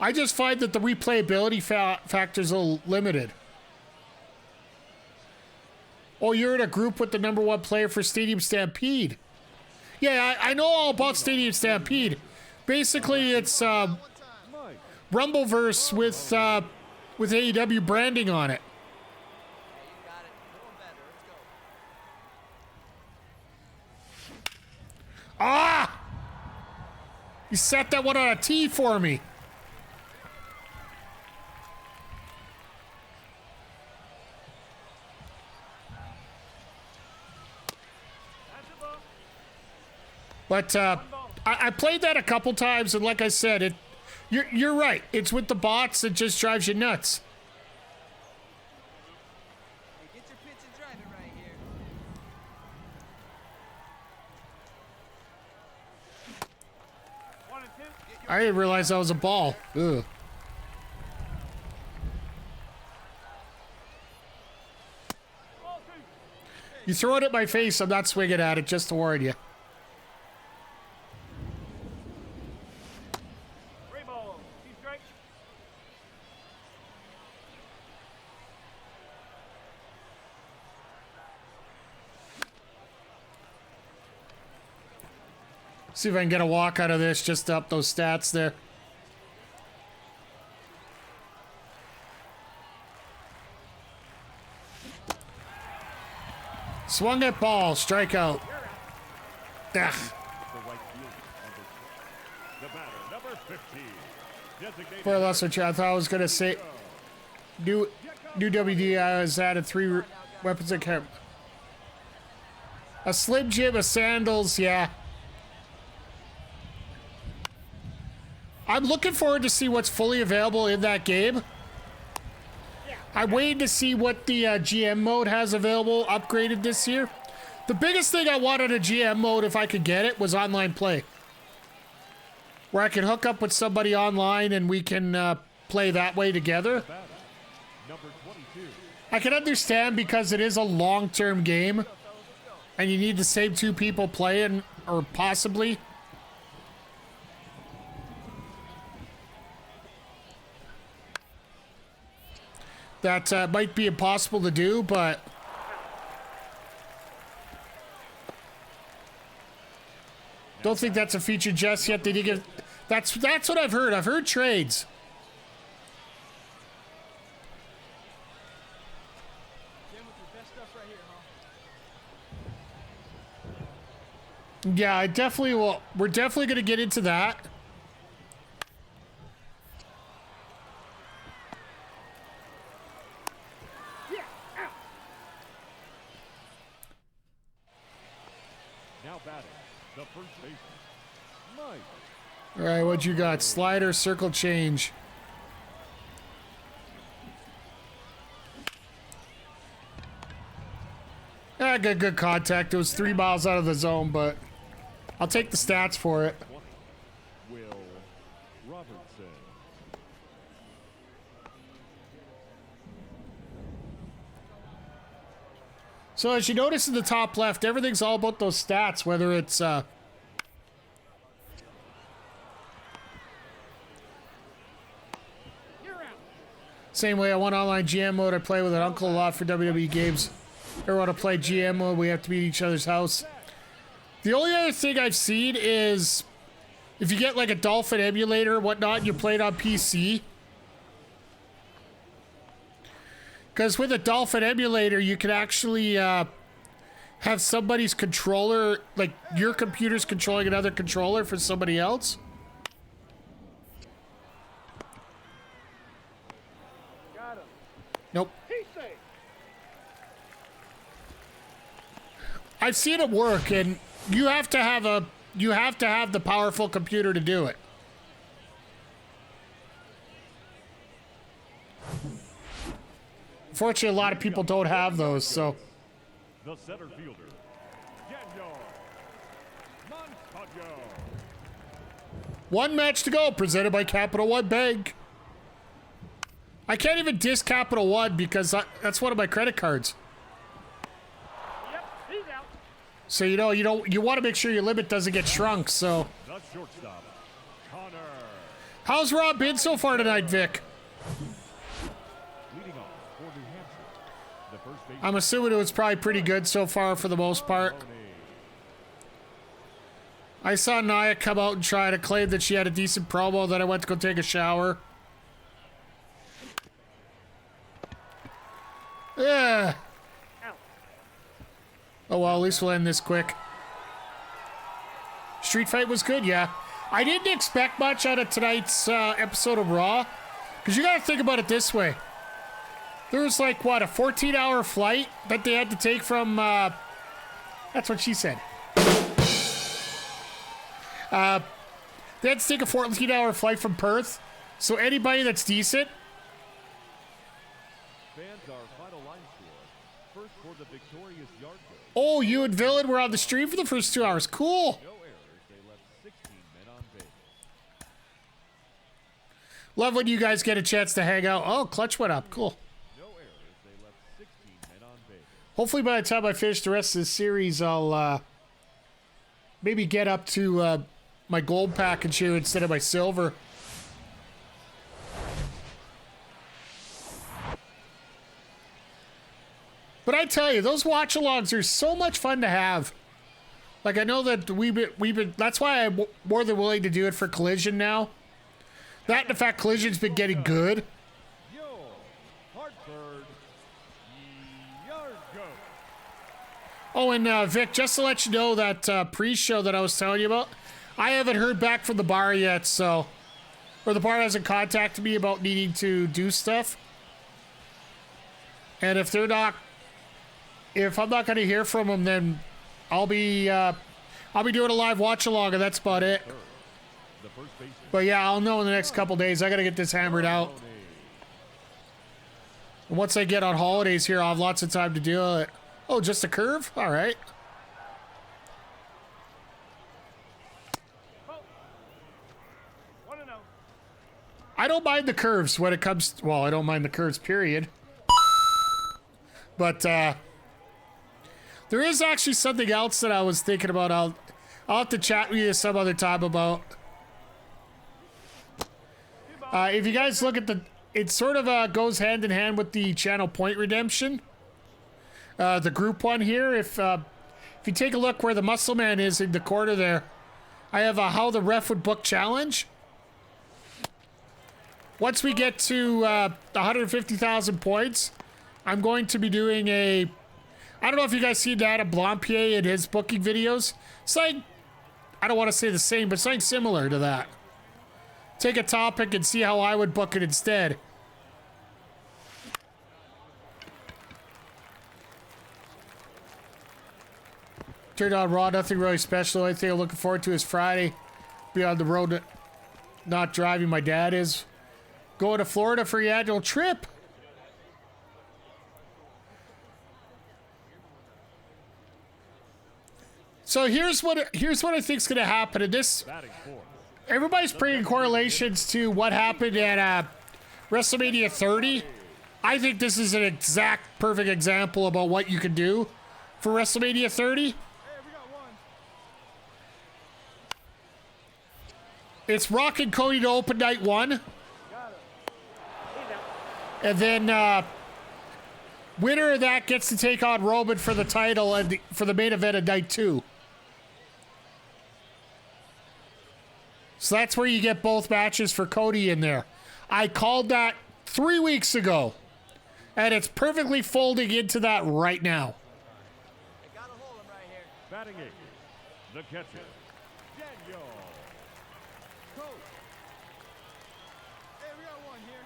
I just find that the replayability factor's a little limited. Oh, you're in a group with the #1 player for Stadium Stampede. Yeah, I know all about Stadium Stampede. Basically, it's Rumbleverse with AEW branding on it. Hey, you got it. A little better. Let's go. Ah! You set that one on a tee for me. But I played that a couple times, and like I said, you're right. It's with the bots that just drives you nuts. Hey, get your pitch and drive it right here. One and two. I didn't realize that was a ball. Ugh. Ball two. You throw it at my face, I'm not swinging at it, just to warn you. Three balls. Two strikes. See if I can get a walk out of this, just to up those stats there. Swung at ball, strikeout. Ugh. The right fielder on the batter, number 15. Designated For a lesser chance, I thought I was gonna say new WD has added 3 weapons that can. A Slim Jim, a sandals, yeah. I'm looking forward to see what's fully available in that game. I'm waiting to see what the GM mode has available upgraded this year. The biggest thing I wanted a GM mode, if I could get it, was online play. Where I can hook up with somebody online and we can play that way together. number 22. I can understand because it is a long-term game and you need the same 2 people playing, or possibly. That might be impossible to do, but don't think that's a feature just yet. They did give. That's what I've heard. I've heard trades. Jim, with your best stuff right here, huh? Yeah, I definitely will. We're definitely going to get into that. Now batting, the first baseman, Mike. All right, what you got? Slider, circle change. I got good contact. It was 3 miles out of the zone, but I'll take the stats for it. 20, Will Robertson. So as you notice in the top left, everything's all about those stats, whether it's same way I want online GM mode. I play with an uncle a lot for WWE games. Ever want to play GM mode, we have to be at each other's house. The only other thing I've seen is if you get like a Dolphin emulator or whatnot and you play it on PC. Because with a Dolphin emulator, you can actually have somebody's controller, like your computer's controlling another controller for somebody else. Got him. Nope. He's safe. I've seen it work, and you have to have the powerful computer to do it. Fortunately, a lot of people don't have those, so. The center fielder, Daniel Montaño. 1 match to go, presented by Capital One Bank. I can't even diss Capital One because that's one of my credit cards. Yep, he's out. So you want to make sure your limit doesn't get shrunk. So, The shortstop, Connor. how's Rob been so far tonight, Vic? Leading off for New Hampshire, the first baseman, I'm assuming it was probably pretty good so far for the most part. Tony. I saw Naya come out and try to claim that she had a decent promo. Then I went to go take a shower. Yeah. Oh well, at least we'll end this quick. Street fight was good, yeah. I didn't expect much out of tonight's episode of Raw. Because you gotta think about it this way. There was like, what, a 14-hour flight that they had to take from, that's what she said. They had to take a 14-hour flight from Perth. So anybody that's decent, Fans are final line score. First for the victorious yard goal. oh, you and Villain were on the stream for the first 2 hours. Cool. No errors. They left 16 men on base. Love when you guys get a chance to hang out. Oh, clutch went up. Cool. No errors. They left 16 men on base. Hopefully by the time I finish the rest of this series, I'll maybe get up to my gold package here instead of my silver. But I tell you, those watch-alongs are so much fun to have. Like, I know that we've been that's why I'm more than willing to do it for Collision now. That and the fact Collision's been getting good. Yo, Hartford, yard goal. Oh, and Vic, just to let you know that pre-show that I was telling you about, I haven't heard back from the bar yet, so... Or the bar hasn't contacted me about needing to do stuff. And if they're not... If I'm not going to hear from them, then I'll be doing a live watch-along, and that's about it. But yeah, I'll know in the next couple days. I got to get this hammered out. And once I get on holidays here, I'll have lots of time to do it. Oh, just a curve? All right. I don't mind the curves when it comes... Well, I don't mind the curves, period. But there is actually something else that I was thinking about. I'll have to chat with you some other time about. If you guys look at the... It sort of goes hand in hand with the channel point redemption. The group one here. If you take a look where the muscle man is in the corner there, I have a How the Ref Would Book challenge. Once we get to 150,000 points, I'm going to be doing a... I don't know if you guys see Data Blampier in his booking videos. Something, I don't want to say the same, but something similar to that. Take a topic and see how I would book it instead. Turned on Raw, nothing really special. The only thing I'm looking forward to is Friday. Be on the road, not driving. My dad is going to Florida for your annual trip. So here's what I think is going to happen. And this, everybody's bringing correlations to what happened at WrestleMania 30. I think this is an exact perfect example about what you can do for WrestleMania 30. It's Rock and Cody to open night 1. And then winner of that gets to take on Roman for the title and for the main event of night 2. So that's where you get both matches for Cody in there. I called that 3 weeks ago. And it's perfectly folding into that right now. They gotta hold him right here. Batting 8, the catcher, Daniel. Coach. Hey, we got one here.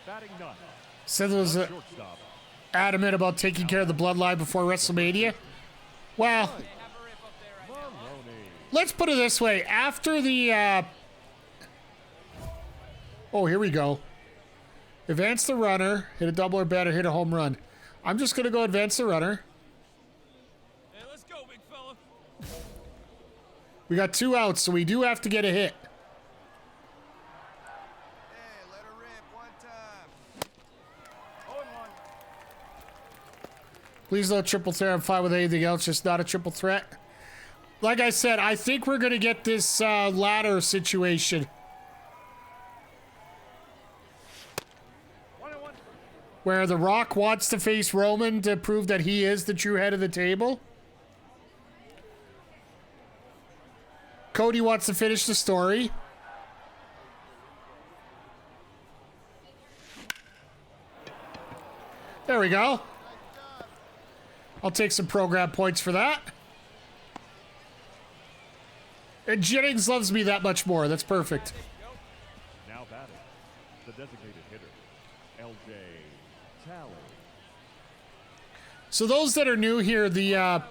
Batting 9, Seth was shortstop, adamant about taking care of the bloodline before WrestleMania. Well, let's put it this way. After the... Oh, here we go. Advance the runner, hit a double or better, hit a home run. I'm just going to go advance the runner. Hey, let's go, big fella. We got 2 outs, so we do have to get a hit. Hey, let her rip one time. Please no triple threat. I'm fine with anything else, just not a triple threat. Like I said, I think we're going to get this ladder situation. Where The Rock wants to face Roman to prove that he is the true head of the table. Cody wants to finish the story. There we go. I'll take some program points for that. And Jennings loves me that much more. That's perfect. now batting, the designated hitter, LJ Talley. So those that are new here, the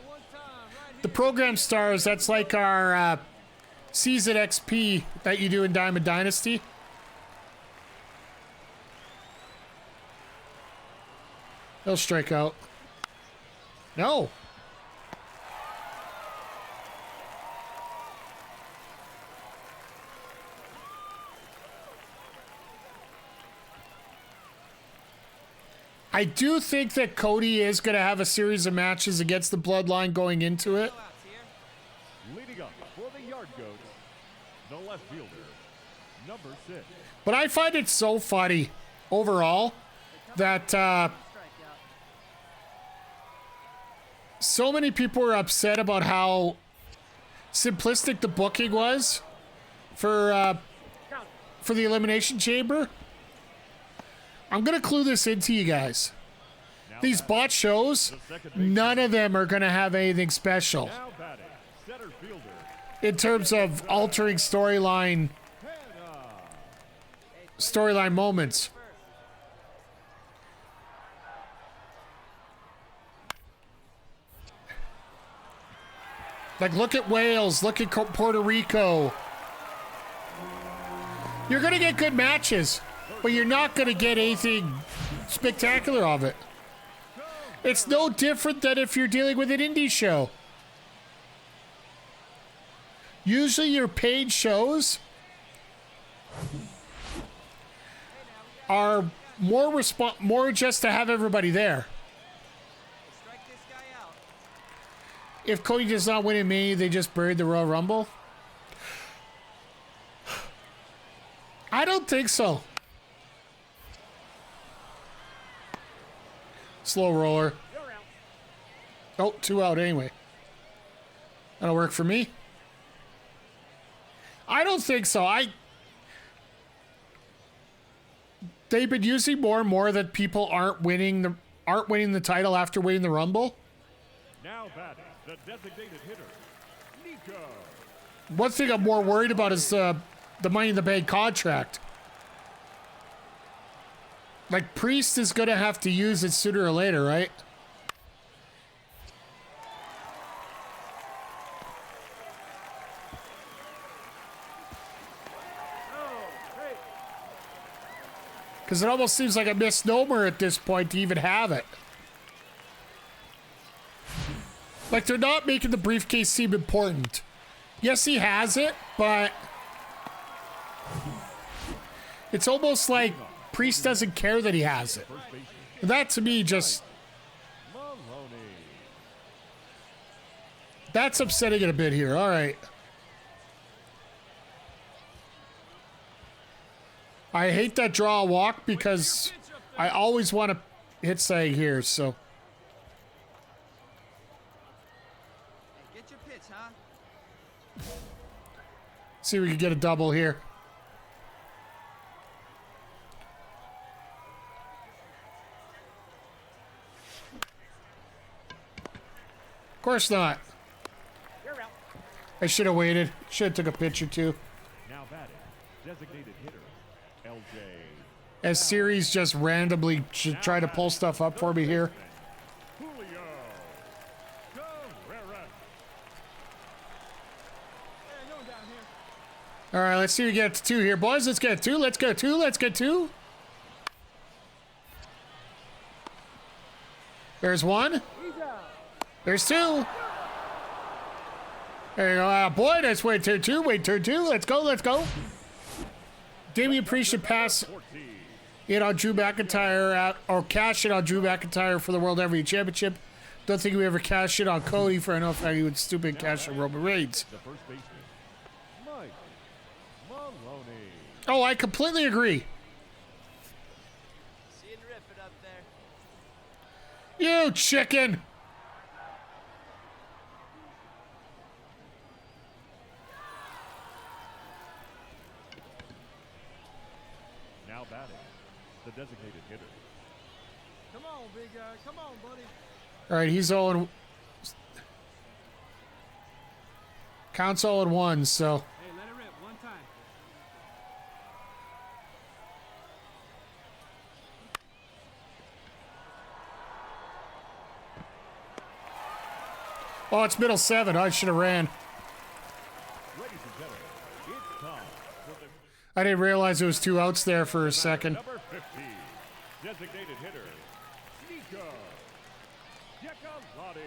program stars, that's like our season XP that you do in Diamond Dynasty. He'll strike out. No. I do think that Cody is going to have a series of matches against the Bloodline going into it. Leading up for the Yard Goats, the left fielder, number 6. But I find it so funny overall that so many people were upset about how simplistic the booking was for the Elimination Chamber. I'm gonna clue this into you guys. These bot shows, none of them are gonna have anything special Now batting, center fielder. in terms of altering storyline moments. Like, look at Wales, look at Puerto Rico. You're gonna get good matches, but you're not gonna get anything spectacular of it. It's no different than if you're dealing with an indie show. Usually your paid shows are more just to have everybody there. Strike this guy out. If Cody does not win in May, they just buried the Royal Rumble. I don't think so. Slow roller. Oh, 2 out anyway. That'll work for me. I don't think so. They've been using more and more that people aren't winning the title after winning the Rumble. Now batting, the designated hitter, Nico. One thing I'm more worried about is the Money in the Bank contract. Like, Priest is gonna have to use it sooner or later, right? Because it almost seems like a misnomer at this point to even have it. Like, they're not making the briefcase seem important. Yes, he has it, but it's almost like Priest doesn't care that he has it. And that, to me, just... That's upsetting it a bit here. All right. I hate that draw a walk because I always want to hit say here, so. Hey, get your pitch, huh? See if we can get a double here. Of course not. I should have waited. Should have took a pitch or two. Now batting, designated hitter, LJ. As Series just randomly try to pull stuff up for me here. Julio. Carrera. All right, let's see if we get to 2 here, boys. Let's get 2. Let's go 2. Let's get 2. There's 1. There's 2. There you go. Boy, let's wait turn 2. Wait turn 2. Let's go. Let's go. Damian Priest should pass it on Drew McIntyre or cash it on Drew McIntyre for the World Heavyweight Championship. Don't think we ever cash it on Cody for enough how he would stupid cash on Roman Reigns. The first baseman, Mike Maloney. Oh, I completely agree. See you rip it up there. You chicken. Now batting, the designated hitter. Come on, big guy. Come on, buddy. All right, he's 0. Counts 0-1, so. Hey, let it rip one time. Oh, it's middle 7. I should have ran. Ladies and gentlemen, it's time for the I didn't realize there was 2 outs there for a second. number 50, designated hitter, Nico Giacalotti.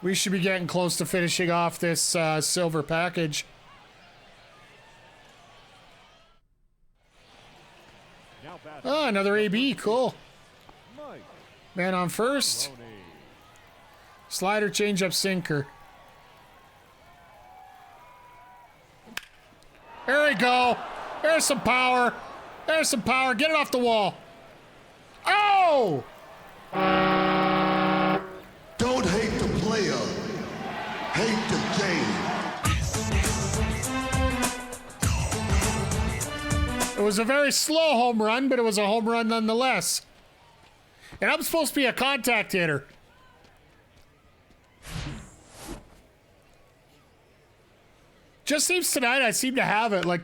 We should be getting close to finishing off this silver package. Now batting, Oh, another AB. Cool. Mike Man on first. Maloney. Slider, changeup, sinker. There we go. There's some power. There's some power. Get it off the wall. Oh! Don't hate the player, hate the game. It was a very slow home run, but it was a home run nonetheless. And I'm supposed to be a contact hitter. Just seems tonight I seem to have it. Like,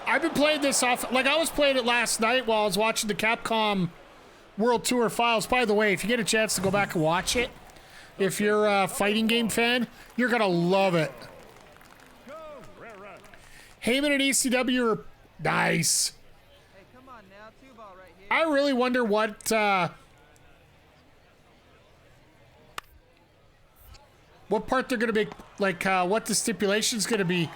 I've been playing this off. Like, I was playing it last night while I was watching the Capcom World Tour Files. By the way, if you get a chance to go back and watch it, if you're a fighting game fan, you're going to love it. Heyman and ECW are nice. Hey, come on now. 2-ball right here. I really wonder what part they're going to be, like, what the stipulation's going to be.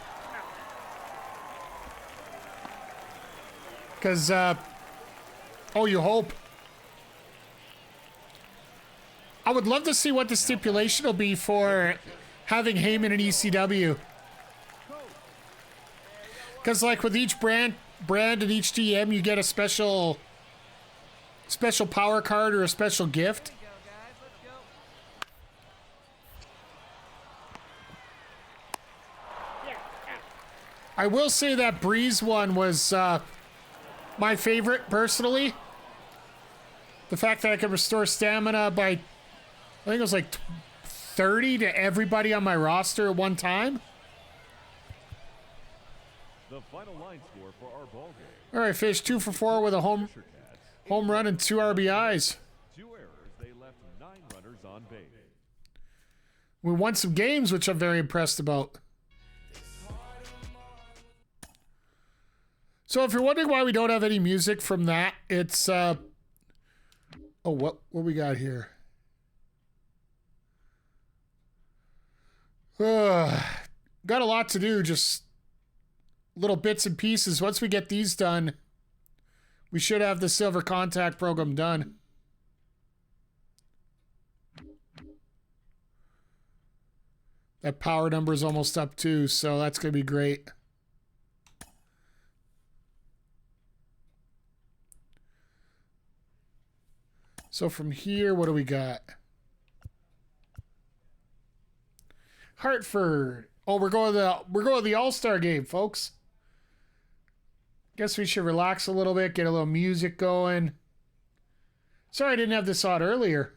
Because, oh, you hope. I would love to see what the stipulation will be for having Heyman and ECW. Because, like, with each brand and each DM, you get a special power card or a special gift. Go, guys. Let's go. I will say that Breeze one was my favorite, personally. The fact that I could restore stamina by, I think it was like 30 to everybody on my roster at one time. The final line score for our ball game. All right, finished 2 for 4 with a home run and 2 RBIs. 2 errors. They left 9 runners on base. We won some games, which I'm very impressed about. So if you're wondering why we don't have any music from that, it's oh, what we got here? Got a lot to do, just little bits and pieces. Once we get these done, we should have the silver contact program done. That power number is almost up too, so that's going to be great. So from here, what do we got? Hartford. Oh, we're going to the All-Star game, folks. Guess we should relax a little bit, get a little music going. Sorry I didn't have this on earlier.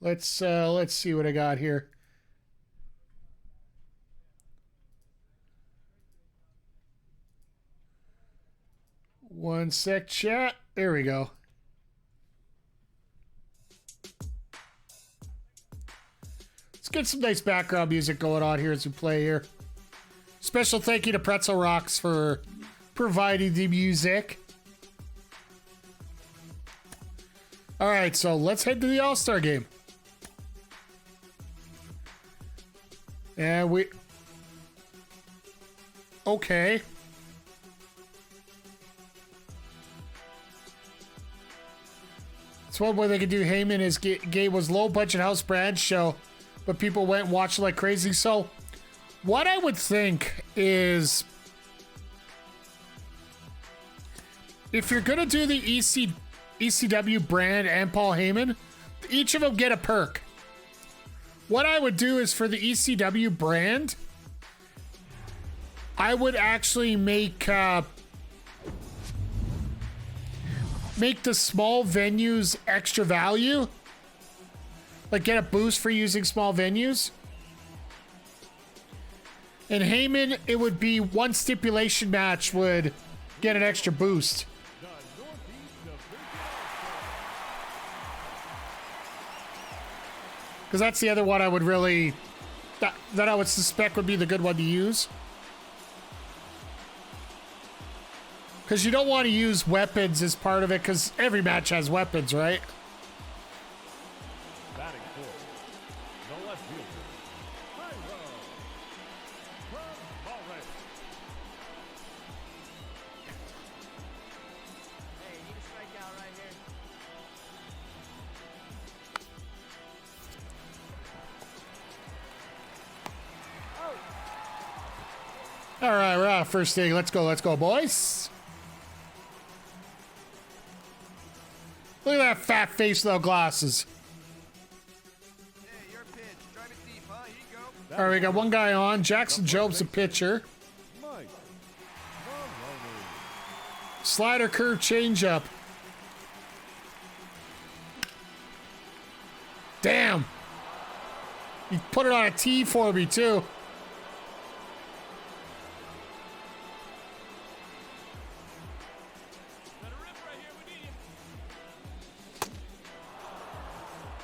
Let's see what I got here. One sec, chat. There we go. Let's get some nice background music going on here as we play here. Special thank you to Pretzel Rocks for providing the music. All right, so let's head to the All-Star game. And we... Okay. It's one way they could do Heyman is Gabe was low budget house brand show, but people went and watched it like crazy. So what I would think is if you're going to do the ECW brand and Paul Heyman, each of them get a perk. What I would do is for the ECW brand, I would actually make the small venues extra value. Like get a boost for using small venues. And Heyman, it would be one stipulation match would get an extra boost. Because that's the other one I would really... That I would suspect would be the good one to use. Because you don't want to use weapons as part of it, because every match has weapons, right? Batting fourth, the left fielder, Pyro from Bahrain. Hey, you need a strikeout right here. All right, we're out first inning. Let's go, boys. Look at that fat face without glasses. Hey, your pitch. Drive it deep, huh? Here you go. All right, we got one guy on. Jackson Job's the pitcher. Mike Maloney. Slider, curve, changeup. Damn. He put it on a tee for me, too. Let her rip right here. We need you.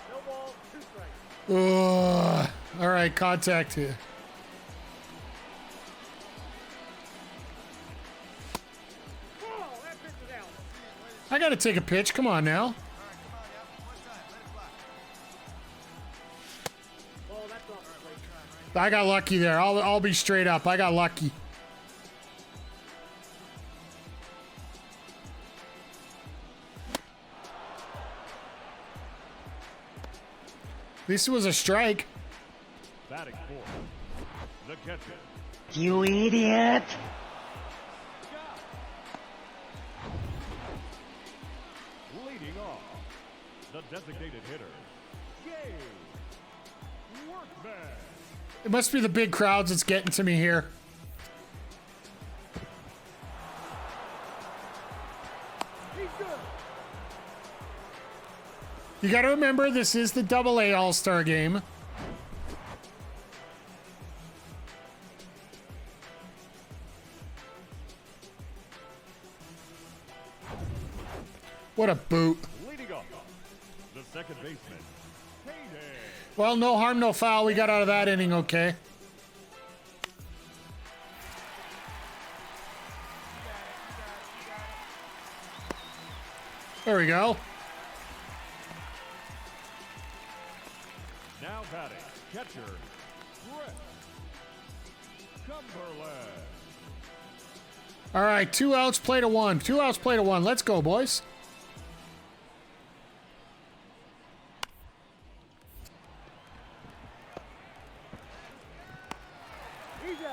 No ball, 2 strikes. Ugh. All right, contact here. Oh, that pitch is out. I got to take a pitch. Come on now. All right, come on now. One time. Let it fly. Oh, that's off the plate. I got lucky there. I'll be straight up. I got lucky. At least it was a strike. Batting fourth. The catcher. You idiot! Leading off. The designated hitter. Jay Workman. It must be the big crowds that's getting to me here. He's good. You got to remember, this is the AA All-Star game. What a boot. Leading off. The second baseman. Hayden. Well, no harm, no foul. We got out of that inning okay. There we go. Now batting. Catcher. Brett Cumberland. All right, 2 outs, play to 1. 2 outs, play to 1. Let's go, boys.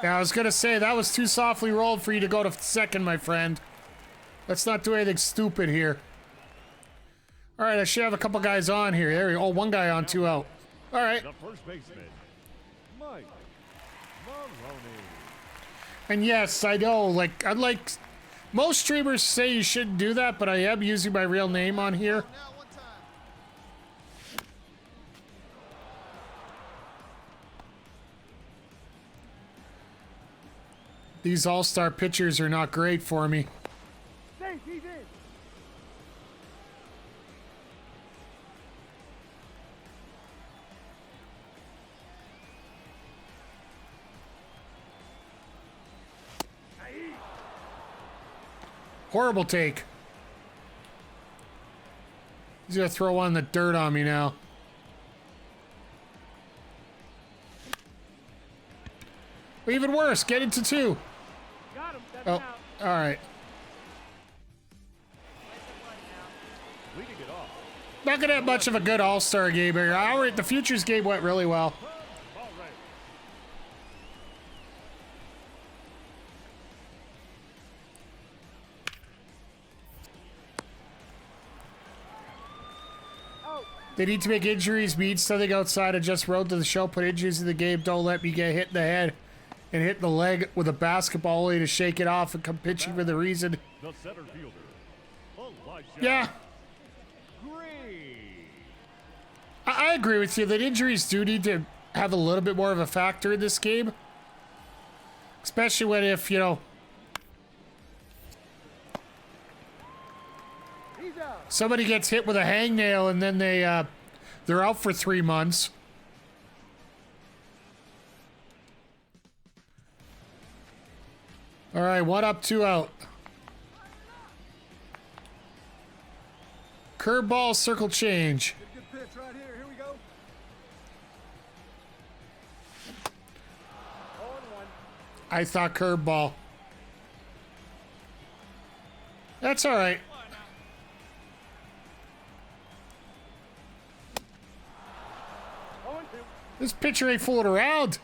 Yeah, I was going to say, that was too softly rolled for you to go to second, my friend. Let's not do anything stupid here. All right, I should have a couple guys on here. There we go. Oh, one guy on, 2 out. All right. The first baseman. Mike Maloney. And yes, I know, like, unlike most streamers say you shouldn't do that, but I am using my real name on here. Now, one time. These all-star pitchers are not great for me. Safe, he's in. Horrible take. He's gonna throw one in the dirt on me now. Or even worse, get into 2. Got him. That's Oh, out. all right. Leading it off. Not gonna have much of a good all-star game here. The Futures game went really well. All right. They need to make injuries mean something outside of just road to the show. Put injuries in the game. Don't let me get hit in the head and hit the leg with a basketball only to shake it off and come pitching for the reason. The center fielder. Elijah Yeah, Green. I agree with you that injuries do need to have a little bit more of a factor in this game. Especially when if, you know, He's out. somebody gets hit with a hangnail and then they're out for 3 months. All right, 1 up, 2 out. Curveball, circle change. Good pitch right here. Here we go. 0-1. I thought curveball. That's all right. 0-2. This pitcher ain't fooling around.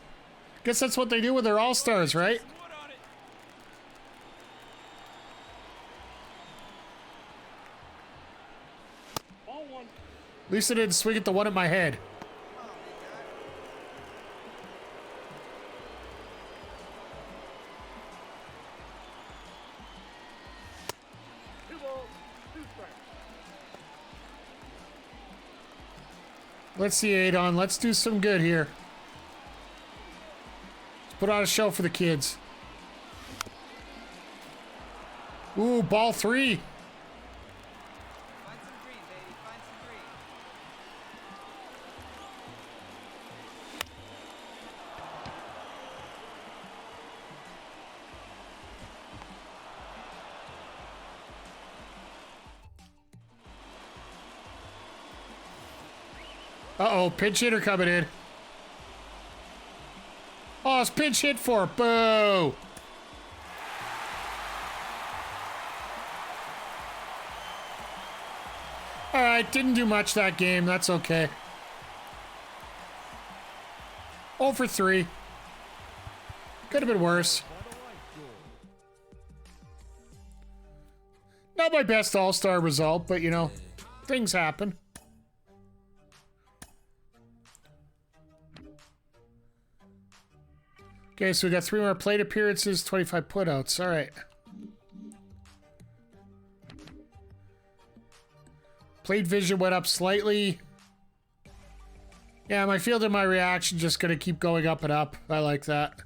Guess that's what they do with their all-stars, right? Wood on it. At least I didn't swing at the one at my head. Come on, big guy. Two balls, two strikes. Let's see, Adon. Let's do some good here. Let's put on a show for the kids. Ooh, ball 3. Find some green, baby. Find some green. Uh-oh, pinch hitter coming in. Oh, it's pinch hit for. Boo! All right, didn't do much that game. That's okay. 0 for 3. Could have been worse. Not my best all-star result, but you know, things happen. Okay, so we got 3 more plate appearances, 25 putouts. All right. Plate vision went up slightly. Yeah, my field and my reaction just gonna keep going up and up. I like that.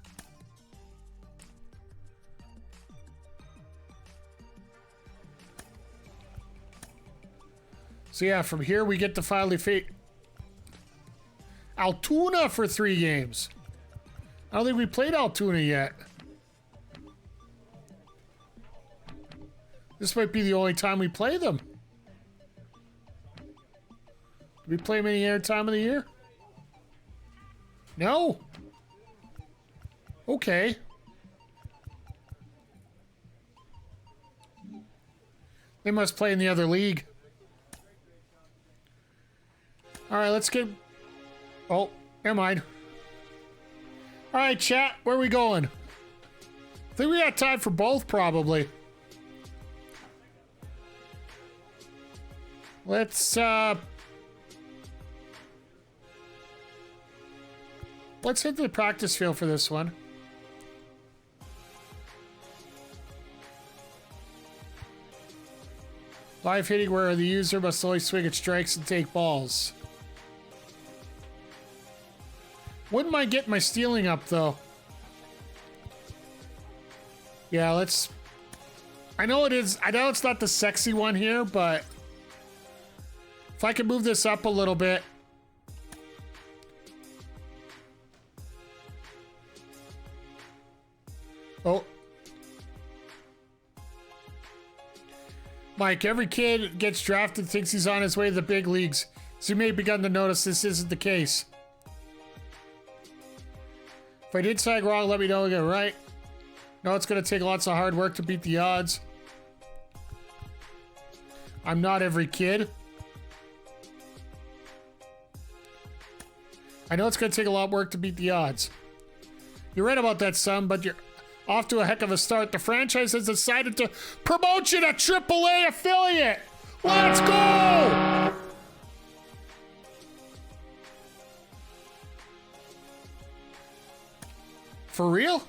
So yeah, from here we get to finally fate Altoona for 3 games. I don't think we played Altoona yet. This might be the only time we play them. Do we play them any other time of the year? No. Okay. They must play in the other league. All right, let's get... Oh, never mind. All right, chat, where are we going? I think we got time for both, probably. Let's hit the practice field for this one. Live hitting where the user must only swing at strikes and take balls. Wouldn't mind getting my stealing up, though. Yeah, let's... I know it is... I know it's not the sexy one here, but... If I can move this up a little bit... Oh. Mike, every kid gets drafted thinks he's on his way to the big leagues. So you may have begun to notice this isn't the case. If I did sag wrong, let me know again, right? No, it's going to take lots of hard work to beat the odds. I'm not every kid. I know it's going to take a lot of work to beat the odds. You're right about that, son, but you're off to a heck of a start. The franchise has decided to promote you to AAA affiliate. Let's go! For real?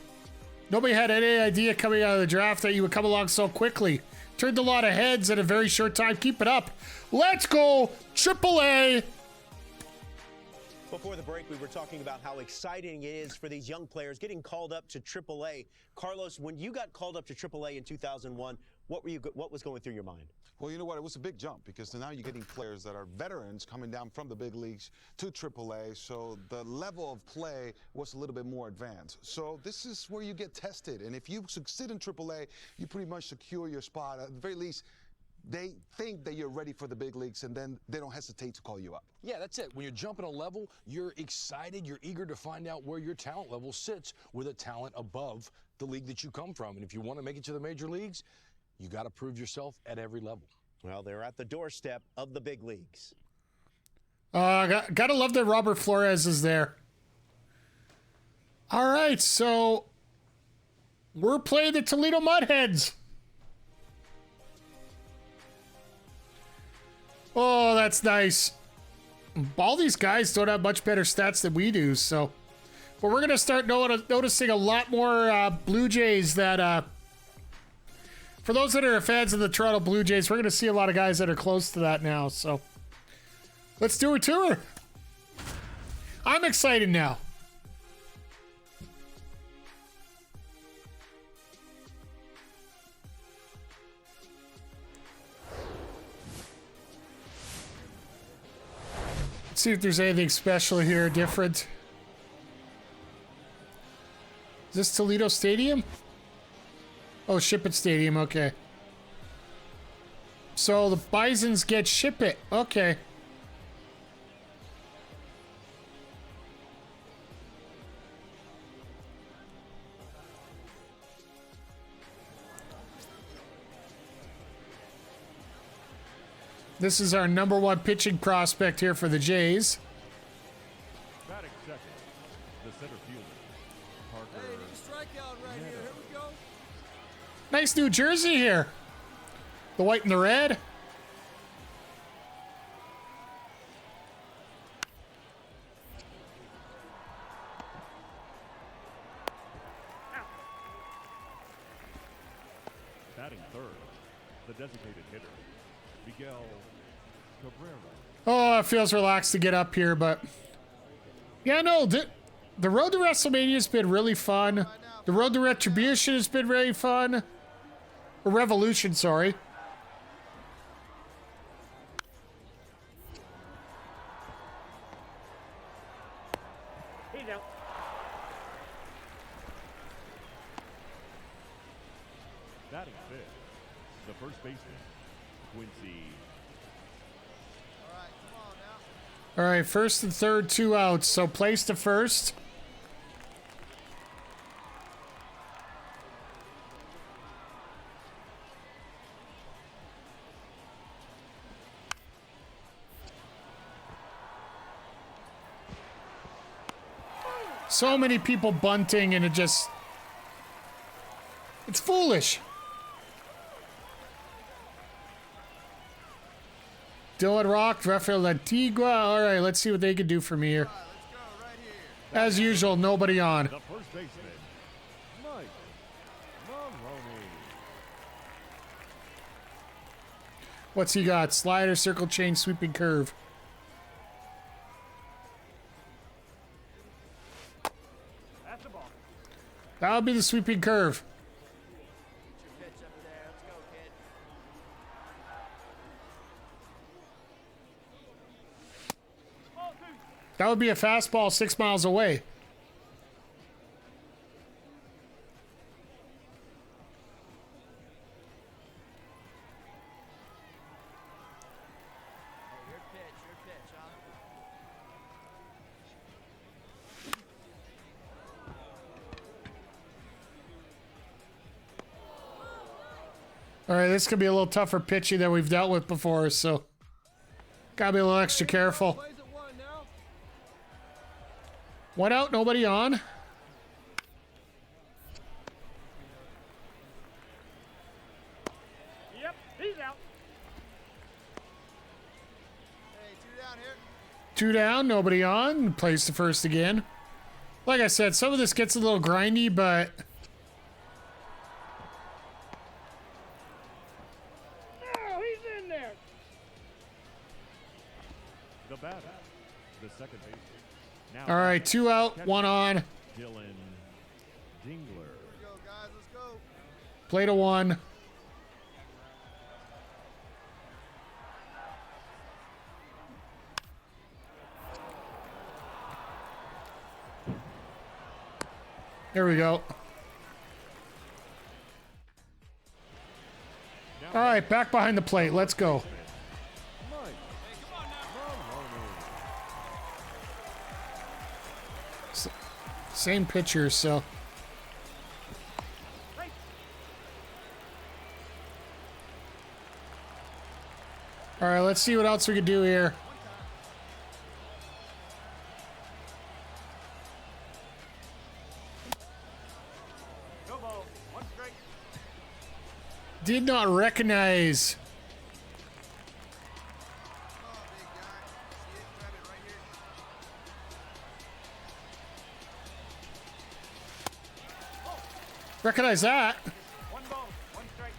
Nobody had any idea coming out of the draft that you would come along so quickly. Turned a lot of heads in a very short time. Keep it up. Let's go, AAA. Before the break, we were talking about how exciting it is for these young players getting called up to AAA. Carlos, when you got called up to AAA in 2001, what was going through your mind? Well, you know what? It was a big jump because now you're getting players that are veterans coming down from the big leagues to AAA. So the level of play was a little bit more advanced. So this is where you get tested. And if you succeed in AAA, you pretty much secure your spot. At the very least, they think that you're ready for the big leagues, and then they don't hesitate to call you up. Yeah, that's it. When you're jumping a level, you're excited, you're eager to find out where your talent level sits with a talent above the league that you come from. And if you want to make it to the major leagues, you got to prove yourself at every level. Well, they're at the doorstep of the big leagues. Gotta love that Robert Flores is there. All right, so we're playing the Toledo Mudheads. Oh, that's nice. all these guys don't have much better stats than we do, so. But we're going to start noticing a lot more Blue Jays that, for those that are fans of the Toronto Blue Jays, we're going to see a lot of guys that are close to that now, so. Let's do a tour. I'm excited now. Let's see if there's anything special here, different. Is this Toledo Stadium? Oh, Ship It Stadium, okay. So the Bisons get Ship It, okay. This is our #1 pitching prospect here for the Jays. Batting second, the center fielder, Parker. Hey, new strikeout right here. Here we go. Nice new jersey here. The white and the red. Batting third, the designated hitter, Miguel Cabrera. Oh, it feels relaxed to get up here, but yeah, no, the road to WrestleMania has been really fun. The road to Retribution has been really fun. Or Revolution, sorry. He's out. Batting fifth, the first baseman, Quincy. All right, come on now. All right, first and third, 2 outs. So place to first. So many people bunting, and it's foolish. Dylan Rock, Rafael Antigua. All right, let's see what they can do for me here. All right, let's go right here. As usual, nobody on. The first baseman, Mike Mulroney. What's he got? Slider, circle, change, sweeping curve. That's the ball. That would be the sweeping curve. Get your pitch up there. Let's go, kid. Ball two. That would be a fastball 6 miles away. Hey, your pitch, huh? All right, this could be a little tougher pitching than we've dealt with before, so gotta be a little extra careful. Plays at one now. 1 out, nobody on. Yep, he's out. Hey, two down here. 2 down, nobody on. Plays to first again. Like I said, some of this gets a little grindy, but Oh, he's in there. The batter, the second baseman. Now all right, 2 out, 1 on. Dylan Dingler. Let's go, guys. Let's go. Play to 1. There we go. All right, back behind the plate. Let's go. Mike Mulroney. Same pitcher, so. All right, let's see what else we can do here. No ball. One strike. Did not recognize. Come on, big guy. See it, grab it Recognize that. One ball, one strike.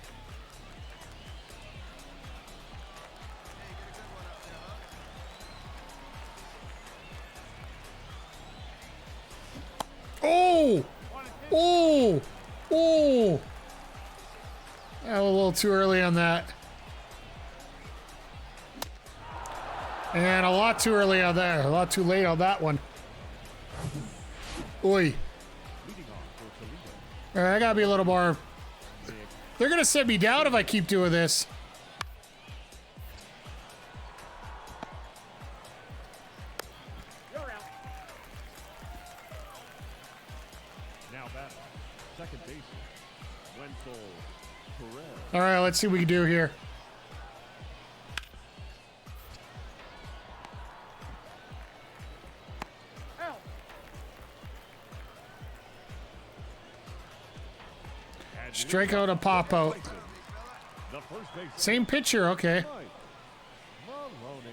Oh! Oh! Oh! A little too early on that. And a lot too early on there. A lot too late on that one. Oi. All right, I gotta be a little more. They're gonna set me down if I keep doing this. Now batting, second baseman, Wenzel Perez. All right, let's see what we can do here. Strike out a pop out. The first baseman, Same pitcher, okay. Mike Maloney.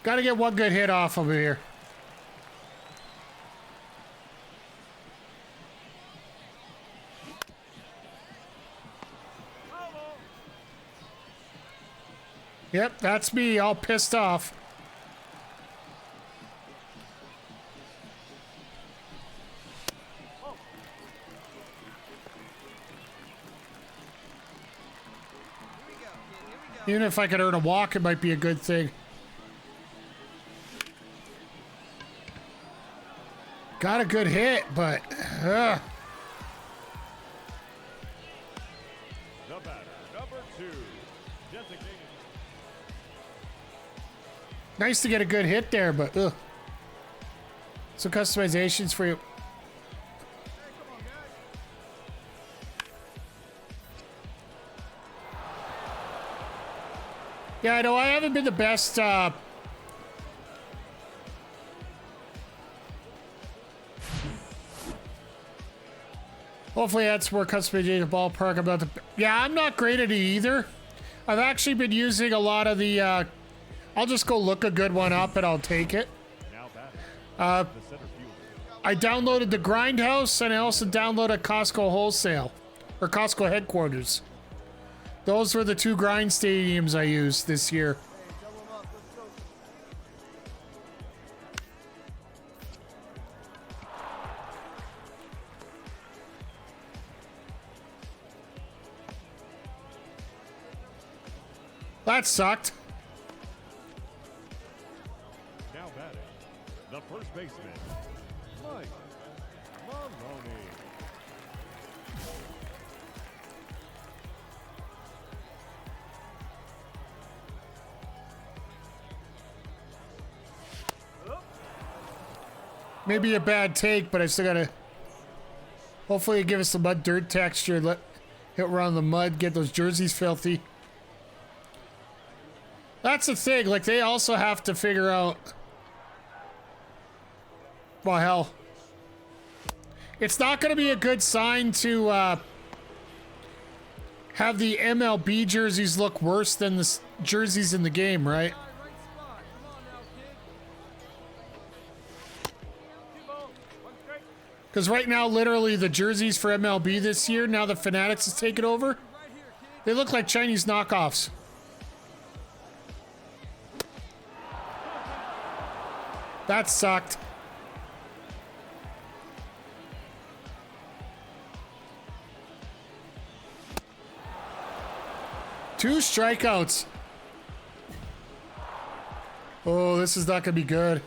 Gotta get one good hit off of here. Yep, that's me, all pissed off. Even if I could earn a walk, it might be a good thing. Got a good hit, but The batter, number 2, designated. nice to get a good hit there, but some customizations for you. Yeah, I know I haven't been the best. Hopefully that's more customization ballpark about the. Yeah, I'm not great at it either. I've actually been using a lot of the. I'll just go look a good one up and I'll take it. Now batting, the center fielder. I downloaded the Grindhouse and I also downloaded Costco Wholesale or Costco Headquarters. Those were the two grind stadiums I used this year. That sucked. Now batting, the first baseman, Mike Maloney. Maybe a bad take, but I still gotta. Hopefully, give us the mud dirt texture. Let hit around the mud, get those jerseys filthy. That's the thing. Like they also have to figure out. Well, hell, it's not going to be a good sign to have the MLB jerseys look worse than the jerseys in the game, right? Because right now, literally, the jerseys for MLB this year, now the Fanatics has taken over, they look like Chinese knockoffs. That sucked. Two strikeouts. Oh, this is not going to be good.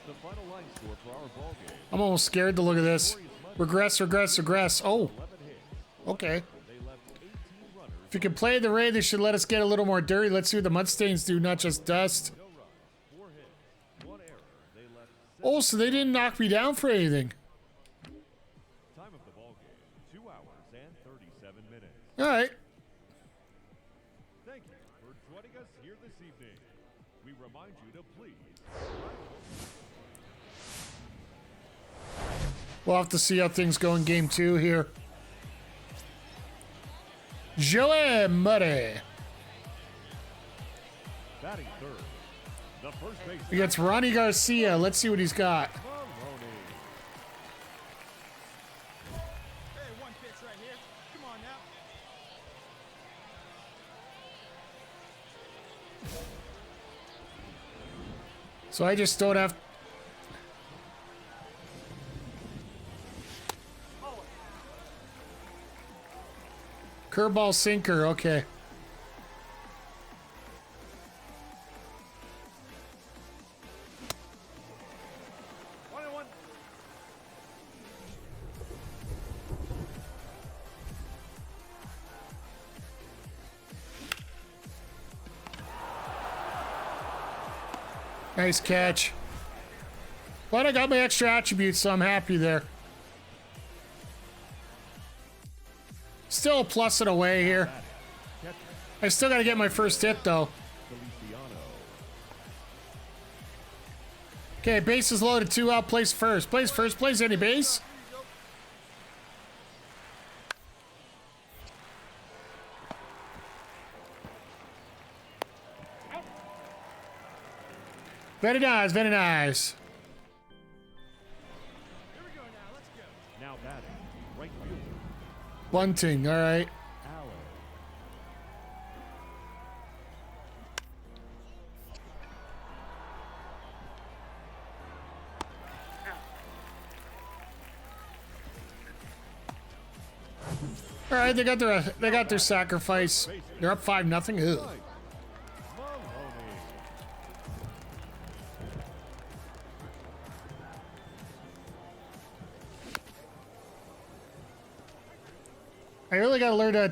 The final line score for our ball game. I'm almost scared to look at this. Regress, regress, regress. Oh, 11 hits. okay. They left 18 runners. If you can play the raid, they should let us get a little more dirty. Let's see what the Mudstains do, not just dust. No runs, 4 hits, 1 error. They left 7. Oh, so they didn't knock me down for anything. Time of the ball game, 2 hours and 37 minutes. All right. Thank you for joining us here this evening. We remind you to please. We'll have to see how things go in game 2 here. Joey Murray. Batting third, The first base. He gets Ronnie Garcia. Let's see what he's got. Hey, one pitch right here. Come on now. So I just don't have. Curveball sinker. Okay. Nice catch. But I got my extra attributes, so I'm happy there. Still a plus and away here. I still got to get my first hit, though. Okay, base is loaded. 2 out. Place first. Place first. Place any base. Very nice. Very nice. Here we go now. Let's go. Now batting, right fielder. Bunting. All right. Allen. All right. They got their sacrifice. They're up 5-0. Ugh. Maloney. I really got to learn to.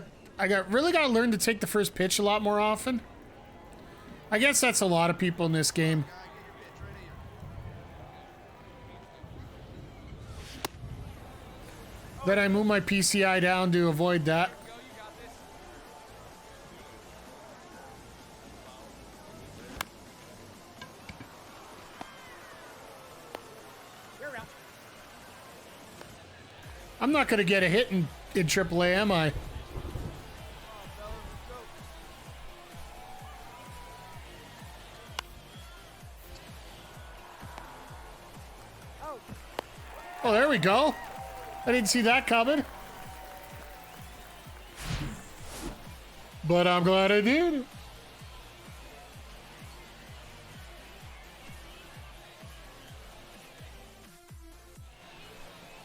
Really got to learn to take the first pitch a lot more often. I guess that's a lot of people in this game. Then I move my PCI down to avoid that. I'm not going to get a hit in AAA, am I? Oh, there we go. I didn't see that coming. But I'm glad I did.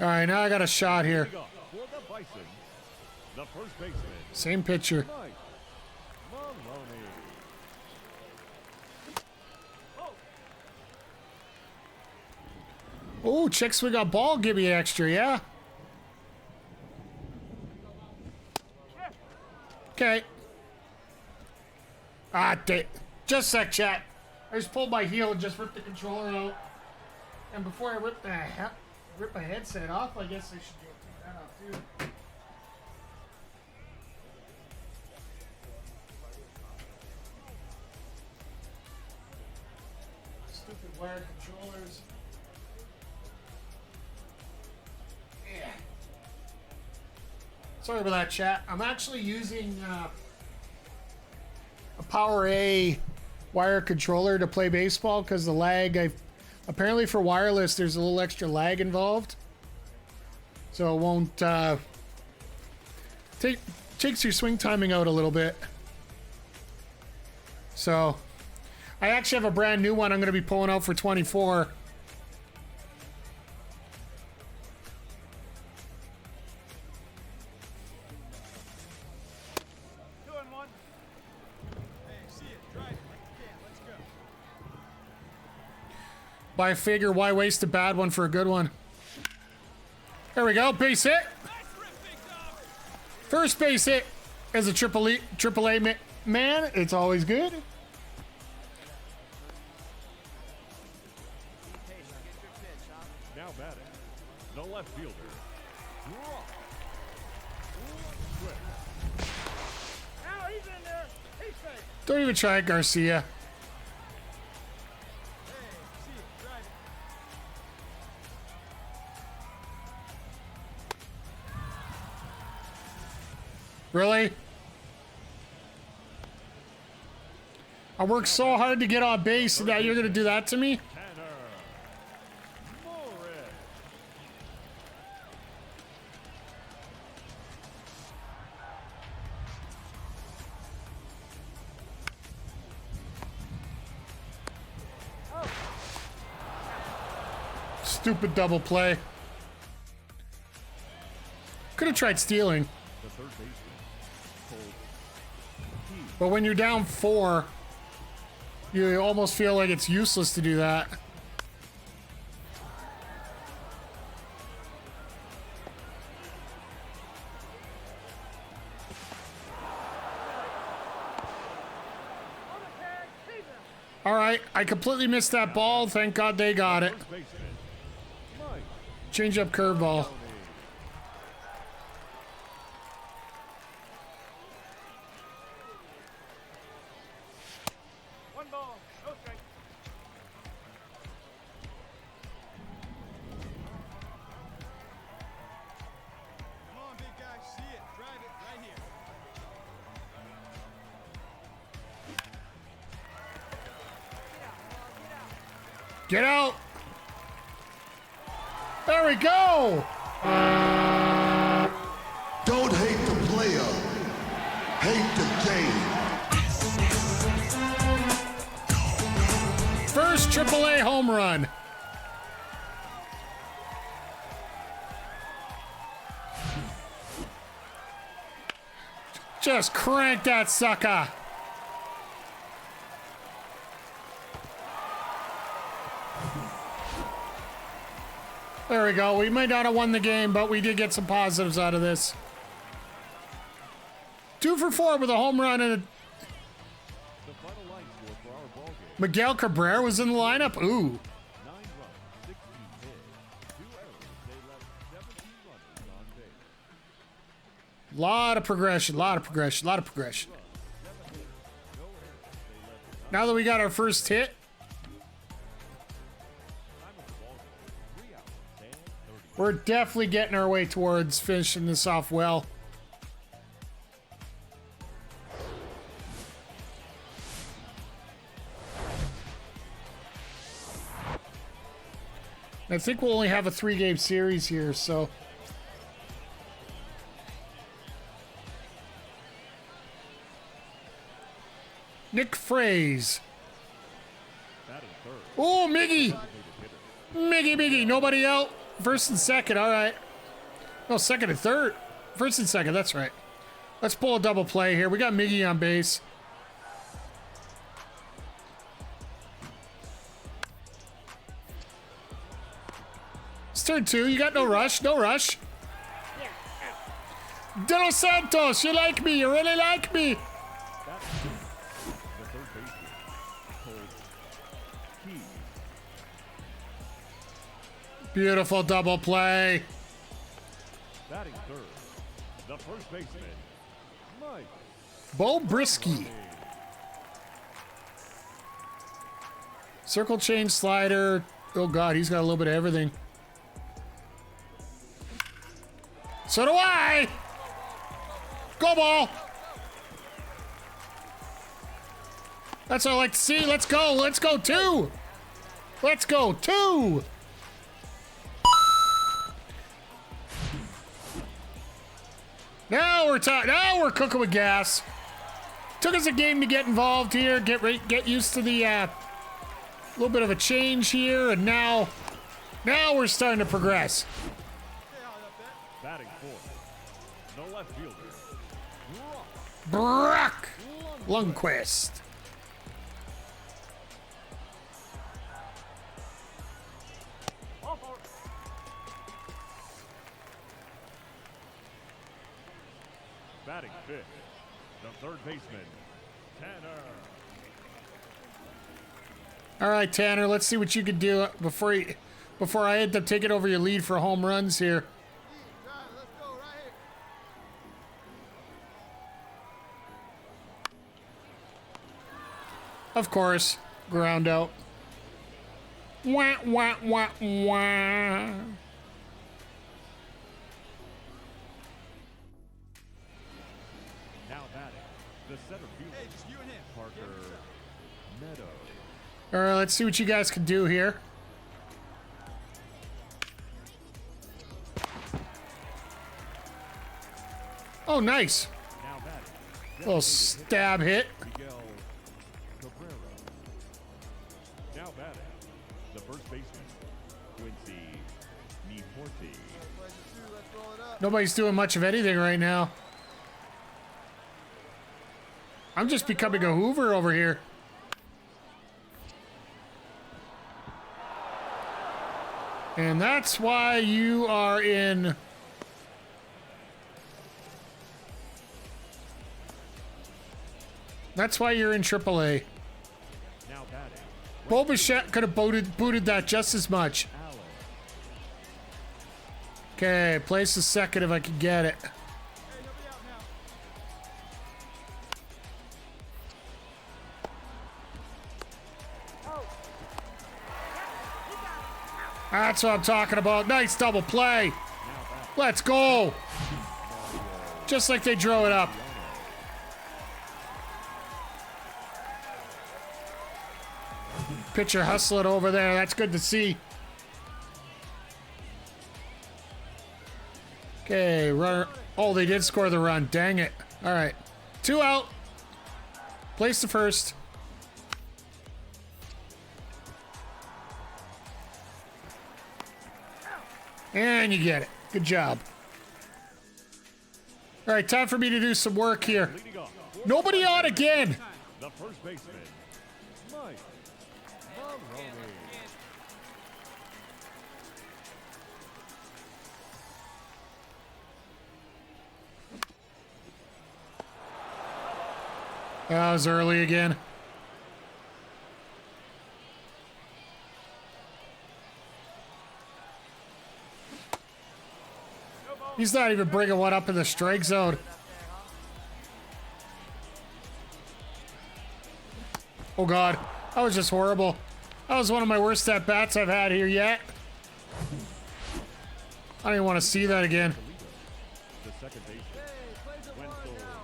All right, now I got a shot here. For the Bison, the first baseman, Same pitcher. Mike Maloney. Oh, chicks, we got ball. Give me extra, yeah? Okay. Just a sec, chat. I just pulled my heel and just ripped the controller out. And before I rip my headset off, I guess I should take that off too. Stupid wired controllers. Yeah. Sorry about that, chat. I'm actually using a Power A wire controller to play baseball because the lag. Apparently for wireless, there's a little extra lag involved, so it won't takes your swing timing out a little bit. So I actually have a brand new one I'm going to be pulling out for 24. But I figure, why waste a bad one for a good one? There we go, base hit. First base hit as a AAA man. It's always good. Now batting, the left fielder, Rock. Now he's in there. He's safe. Don't even try it, Garcia. Really? I worked so hard to get on base, and now you're going to do that to me? Tanner Morris. Stupid double play. Could have tried stealing. The third baseman, Cole. But when you're down 4, you almost feel like it's useless to do that. All right, I completely missed that ball. Thank God they got it. First baseman, Mike. Change up curveball. One ball, no strike. Come on, big guy, see it. Drive it right here. Get out. There we go. Don't hate the player, hate the game. First AAA home run. Just crank that sucker. There we go. We might not have won the game, but we did get some positives out of this. 2 for 4 with a home run and a... The final line score for our ball game. Miguel Cabrera was in the lineup. Ooh. 9 runs, 16 hits, 2 errors. They left 17 runners on base. Lot of progression, lot of progression, lot of progression. Now that we got our first hit, we're definitely getting our way towards finishing this off well. I think we'll only have a 3-game series here, so... Nick Fraze. Oh, Miggy! Miggy. Nobody out. First and second. All right. No, second and third. First and second. That's right. Let's pull a double play here. We got Miggy on base. It's turn 2. You got no rush. No rush. De Los Santos, you like me. You really like me. Beautiful double play. Batting third, the first baseman, Mike. Bo Brisky. Circle change slider. Oh God, he's got a little bit of everything. So do I. Go ball. That's what I like to see. Let's go. Let's go 2. Let's go 2. Now we're cooking with gas. Took us a game to get involved here, get used to the little bit of a change here, and now we're starting to progress. Batting fourth, no left fielder, Brock Lundquist. Batting fifth, the third baseman, Tanner. All right, Tanner, let's see what you can do before I end up taking over your lead for home runs here. Let's go right here. Of course, ground out. Wah, wah, wah, wah. Now batting, the center fielder, Hey, just you and him. Parker All right, let's see what you guys can do here. Oh, nice. Little stab hit. Now batting, the first baseman, Quincy Niporti. Nobody's doing much of anything right now. I'm just becoming a Hoover over here. And that's why you are in... That's why you're in AAA. Now batting, Bo Bichette could have booted that just as much. Allen. Okay, place a second if I can get it. That's what I'm talking about. Nice double play. Let's go. Just like they drew it up. Pitcher hustling over there. That's good to see. Okay, runner. Oh, they did score the run. Dang it. All right. 2 out. Place the first. And you get it. Good job. All right, time for me to do some work here. Nobody on again. The first baseman, Mike Mulroney. That was early again. He's not even bringing one up in the strike zone. Oh, God. That was just horrible. That was one of my worst at-bats I've had here yet. I don't even want to see that again. The second baseman, Wendell Terrell.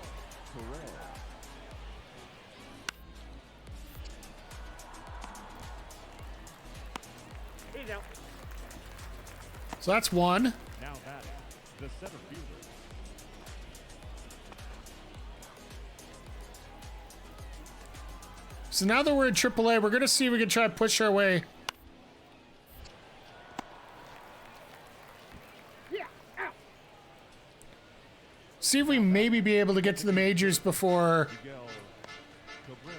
He's out. So that's one. Now batting, the center fielder, So now that we're in AAA, we're going to see if we can try to push our way. Yeah. Out. See if we maybe be able to get to the majors before Miguel Cabrera.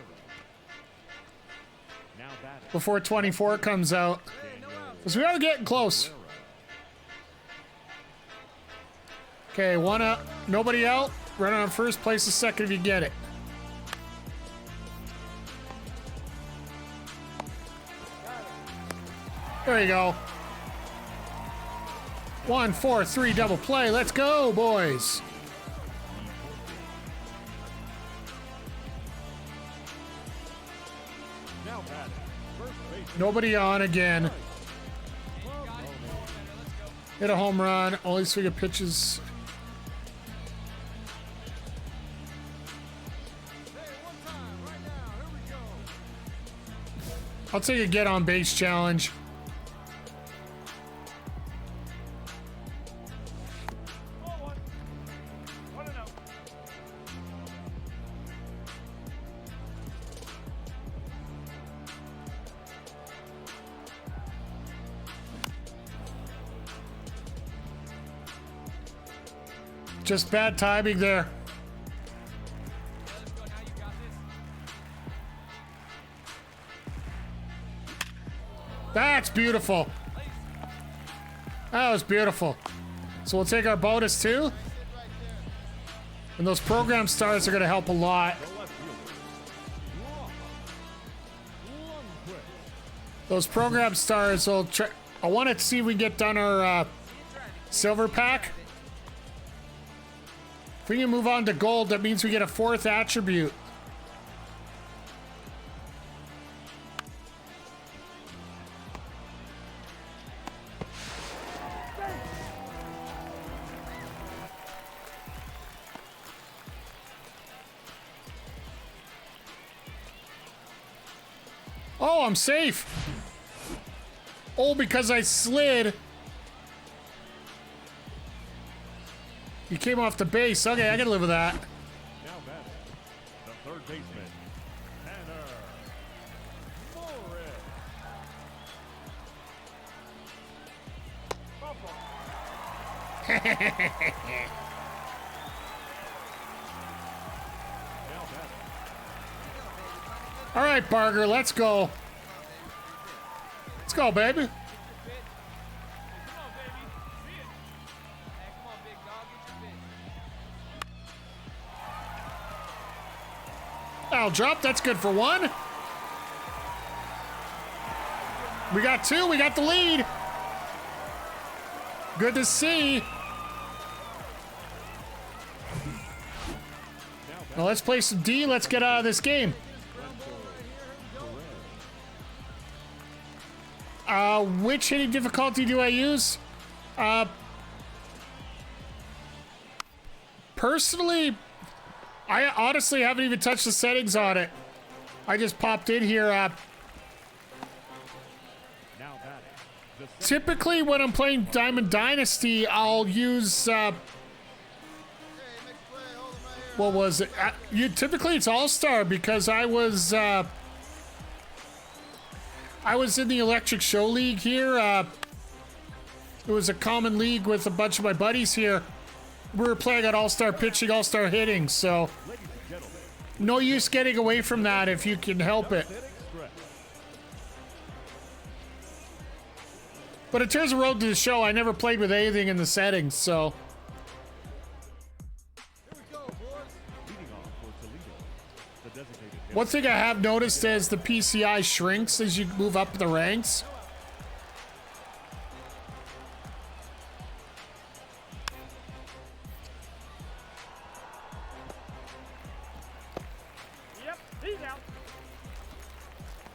Now batting, before 24 comes out. Because we are getting close. Okay, one out. Nobody out. Run on first, place the second if you get it. There you go. 1, 4, 3 double play. Let's go, boys. now batting, first baseman, Nobody on again. Hit a home run. Only swing of pitches. I'll take a get on base challenge. Just bad timing there. That's beautiful. That was beautiful. So we'll take our bonus too. And those program stars are going to help a lot. Those program stars will try. I want to see if we can get done our silver pack. If we can move on to gold, that means we get a 4th attribute. Oh, I'm safe. Oh, because I slid. He came off the base. Okay, I can live with that. Now batting, the third baseman, Tanner Morris. Now batting, All right, Barger, let's go. Let's go, baby. Come on, baby. See it. Hey, come on, big dog. Get your pitch. Foul drop. That's good for one. We got two. We got the lead. Good to see. Now let's play some D. Let's get out of this game. Which hitting difficulty do I use? Personally, I honestly haven't even touched the settings on it. I just popped in here. now batting, the Typically, when I'm playing Diamond Dynasty, I'll use. What was it? Typically, it's All-Star because I was in the Electric Show League here. It was a common league with a bunch of my buddies here. We were playing at All-Star pitching, All-Star hitting, so no use getting away from that if you can help it. But in terms of Road to the Show, I never played with anything in the settings, so. One thing I have noticed is the PCI shrinks as you move up the ranks. Yep, he's out.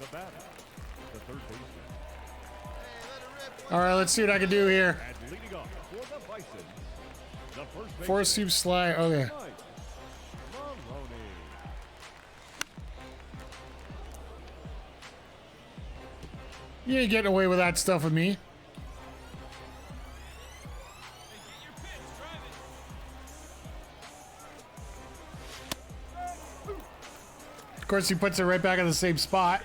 The batter, the third baseman, All right, let's see what I can do here. and leading off for the Bison, the first baseman, Four seam slide. Okay. Mike Maloney. You ain't getting away with that stuff with me. Hey, get your pitch. Drive it. Of course, he puts it right back in the same spot.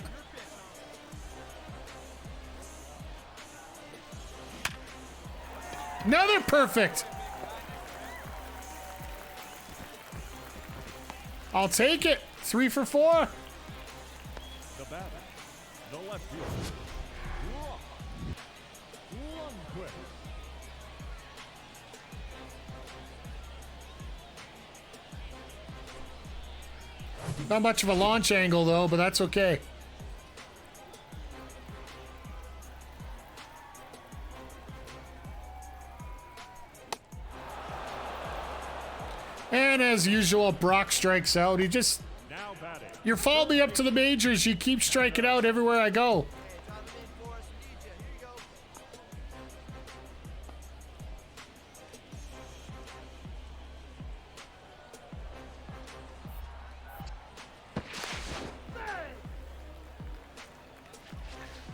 Another perfect. I'll take it. 3 for 4. The batter, the left fielder, Lundqvist. Not much of a launch angle, though, but that's okay. And as usual, Brock strikes out. He just... Now batting, You're following me up to the majors. You keep striking out everywhere I go.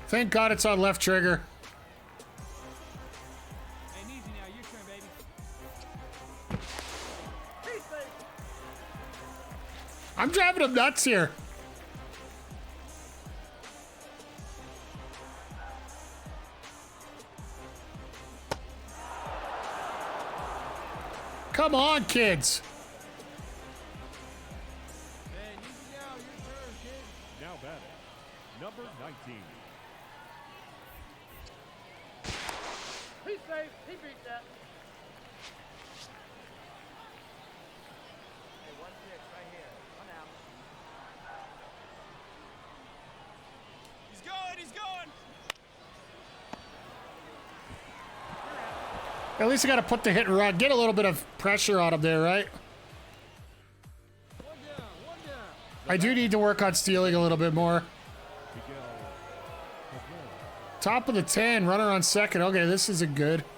Thank God it's on left trigger. Hey, easy now. Your turn, baby. I'm driving him nuts here. Come on, kids. Hey, easy now. Your turn, kid. now batting, number 19, He's safe. He beat that. Hey, one pitch right here. One out. He's going. He's going. At least I got to put the hit and run. Get a little bit of pressure on him there, right? One down. One down. I do need to work on stealing a little bit more. Top of the 10, runner on second. Okay, this isn't good. Let's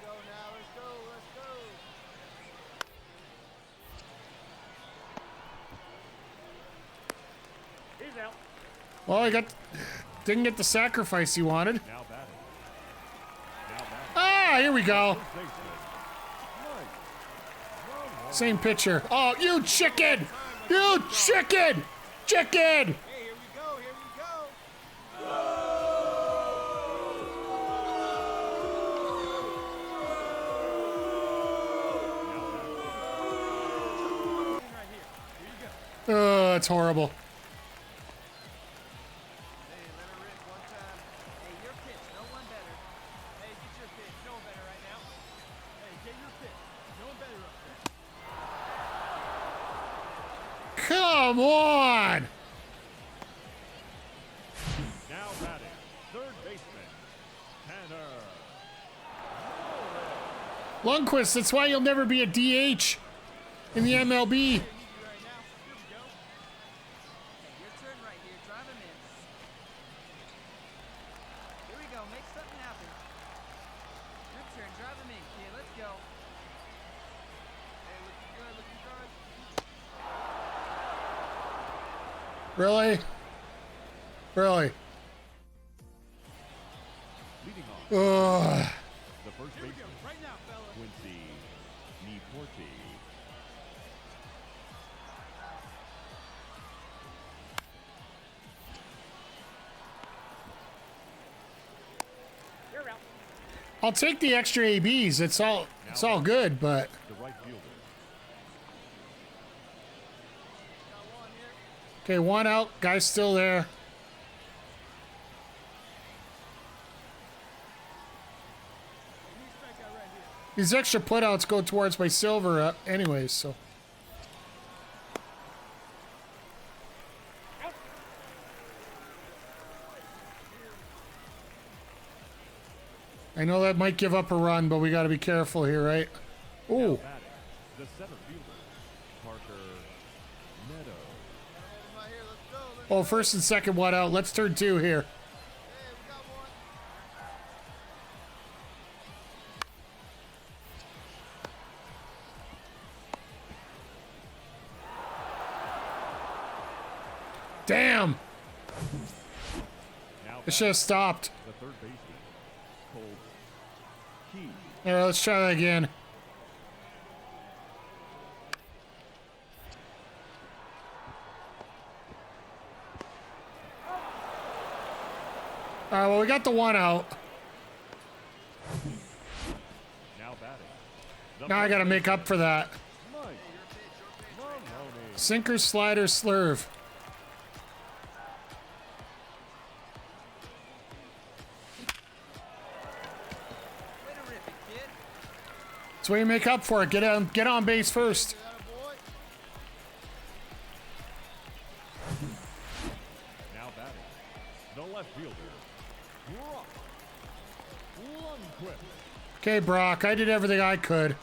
go now. Let's go. Let's go. He's out. Well, he didn't get the sacrifice he wanted. Now batting. Now batting. Ah, here we go. First baseman. Mike. Same pitcher. Oh, you chicken! You chicken! Chicken! Hey, here we go, here we go. Oh, it's horrible. Hey, let her rip one time. Hey, your pitch, no one better. Hey, get your pitch, no one better right now. Hey, get your pitch, no one better up there. Come on! Now batting. Third baseman. Tanner. Lundqvist, that's why you'll never be a DH in the MLB. Right now, here we go. Hey, your turn right here, drive him in. Here we go, make something happen. Your turn, drive him in, kid, let's go. Hey, looking good, looking good. Really? Really? Leading off. Ugh. The first Here we baseman. go, right now, fella. Quincy Niporti. You're out. I'll take the extra ABs. It's all good, but The right fielder. okay, one out, guy's still there. These extra putouts go towards my silver anyways, so. I know that might give up a run, but we got to be careful here, right? Ooh. Batting. The center fielder. Parker Neto. Right here, let's go. Let's Oh, first and second one out. Let's turn two here. Hey, we got one. Damn. Now I should have stopped. the third baseman. Cole Key. All right, let's try that again. All right, well, we got the one out. Now batting. The Now I got to make up for that. Mike Maloney. Sinker, slider, slurve. Way to rip it, kid. That's what you make up for it. Get on base first. Now batting. The left fielder. Brock Lundqvist. Okay, Brock, I did everything I could.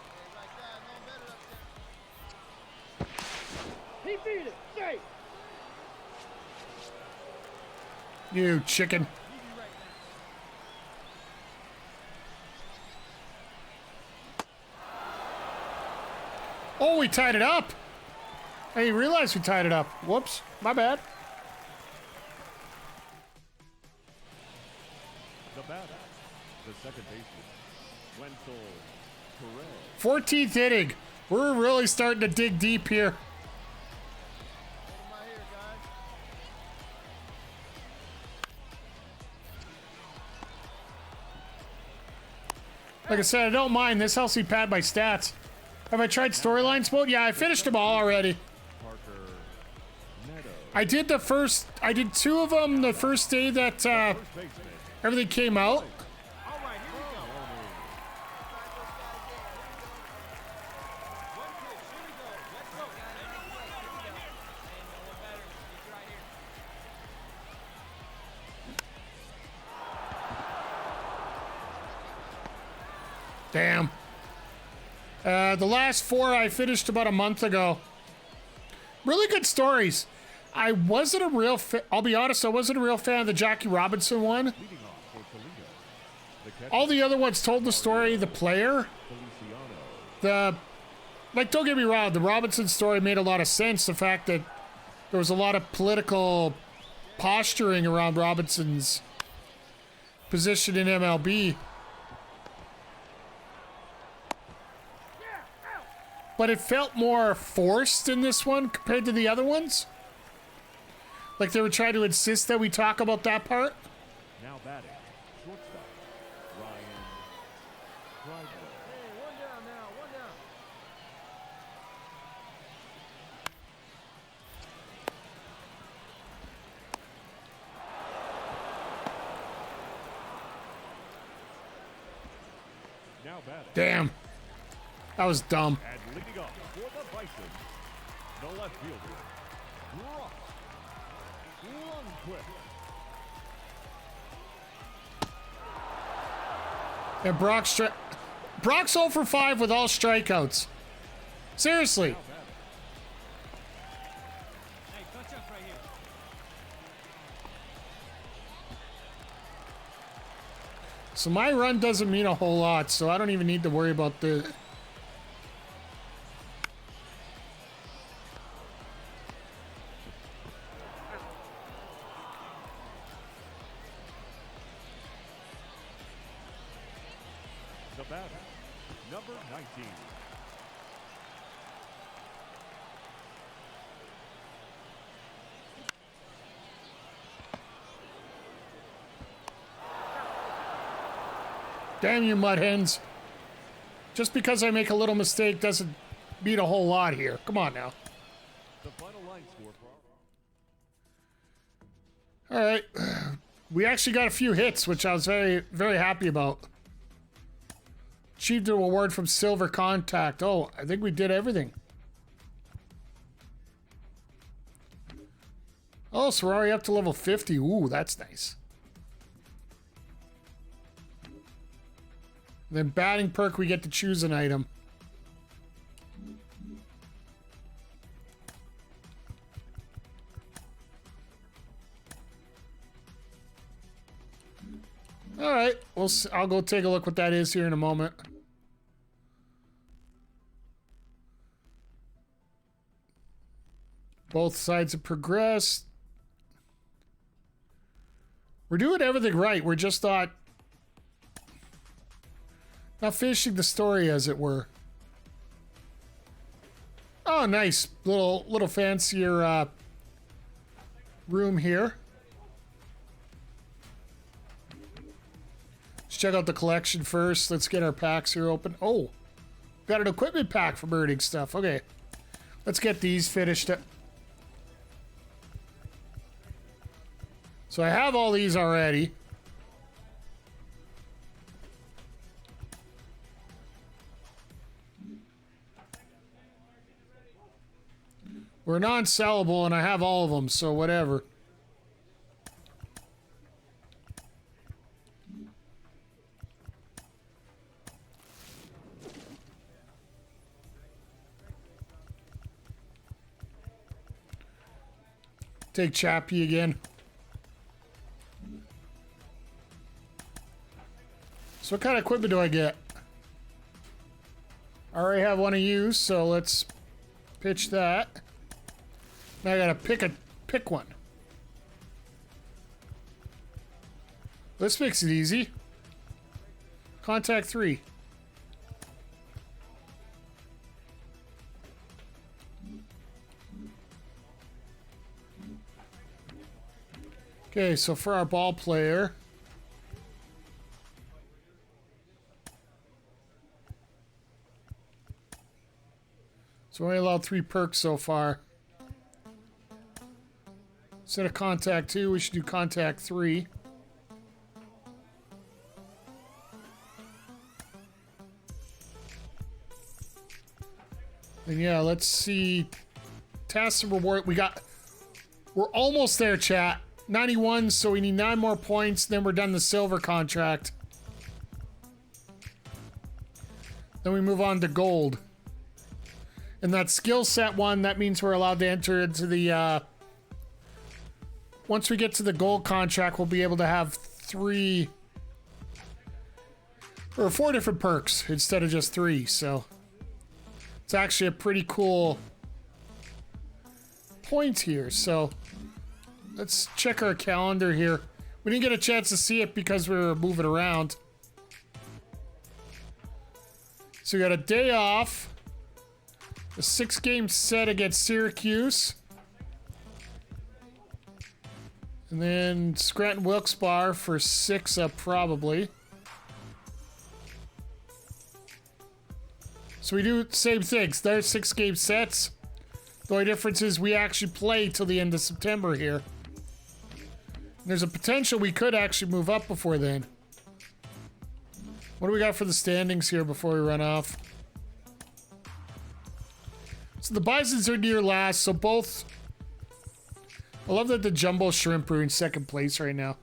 He beat it. Safe. You chicken. Oh, we tied it up. I didn't realize we tied it up. Whoops, my bad. The batter. The second baseman. Wenzel Perez. 14th inning. We're really starting to dig deep here. Like I said, I don't mind. This helps me pad my stats. Have I tried storylines mode? Yeah, I finished them all already. Parker Neto. I did two of them the first day that First baseman. everything came out. All right, here we go. One pitch, here we go. Let's go. Hey, no one better. Get right here. Damn. The last four I finished about a month ago. Really good stories. I wasn't a real I'll be honest, I wasn't a real fan of the Jackie Robinson one. Leading off for Toledo. The catcher. All the other ones told the story of the player. Feliciano. Don't get me wrong, the Robinson story made a lot of sense. The fact that there was a lot of political posturing around Robinson's position in MLB. But it felt more forced in this one compared to the other ones. Like they were trying to insist that we talk about that part. Now batting, shortstop, Ryan Driveway. Hey, one down now, one down. Now batting. Damn. That was dumb. And leading off for the Bison, the left fielder, Brock Lundquist. And Brock's 0 for 5 with all strikeouts. Seriously. Hey, touch up right here. So my run doesn't mean a whole lot, so I don't even need to worry about the... The batter, number 19. Damn you, mud hens. Just because I make a little mistake doesn't mean a whole lot here. Come on now. The final line score for All right. We actually got a few hits, which I was very, very happy about. Achieved an award from Silver Contact. Oh, I think we did everything. Oh, so we're already up to level 50. Ooh, that's nice. Then batting perk, we get to choose an item. All right, I'll go take a look what that is here in a moment. Both sides have progressed. We're doing everything right. We're just not finishing the story, as it were. Oh, nice little fancier room here. Let's check out the collection first. Let's get our packs here open. Oh, got an equipment pack for birding stuff. Okay, let's get these finished up. So I have all these already. We're non-sellable, and I have all of them, so whatever. Take Chappie again. So what kind of equipment do I get? I already have one of you, so let's pitch that. Now I gotta pick one. This makes it easy. Contact 3. Okay, so for our ball player, so we only allowed 3 perks so far. Instead of contact 2, we should do contact 3. And yeah, let's see. Task and reward. We're almost there, chat. 91, so we need 9 more points. Then we're done the silver contract. Then we move on to gold. And that skill set one, that means we're allowed to enter into the, once we get to the gold contract, we'll be able to have 4 different perks instead of just 3. So it's actually a pretty cool point here. So let's check our calendar here. We didn't get a chance to see it because we were moving around. So we got a day off. A 6-game set against Syracuse. And then Scranton Wilkes-Barre for 6 probably. So we do the same things. There's 6-game sets. The only difference is we actually play till the end of September here. There's a potential we could actually move up before then. What do we got for the standings here before we run off? So the Bisons are near last, so both... I love that the Jumbo Shrimp are in second place right now.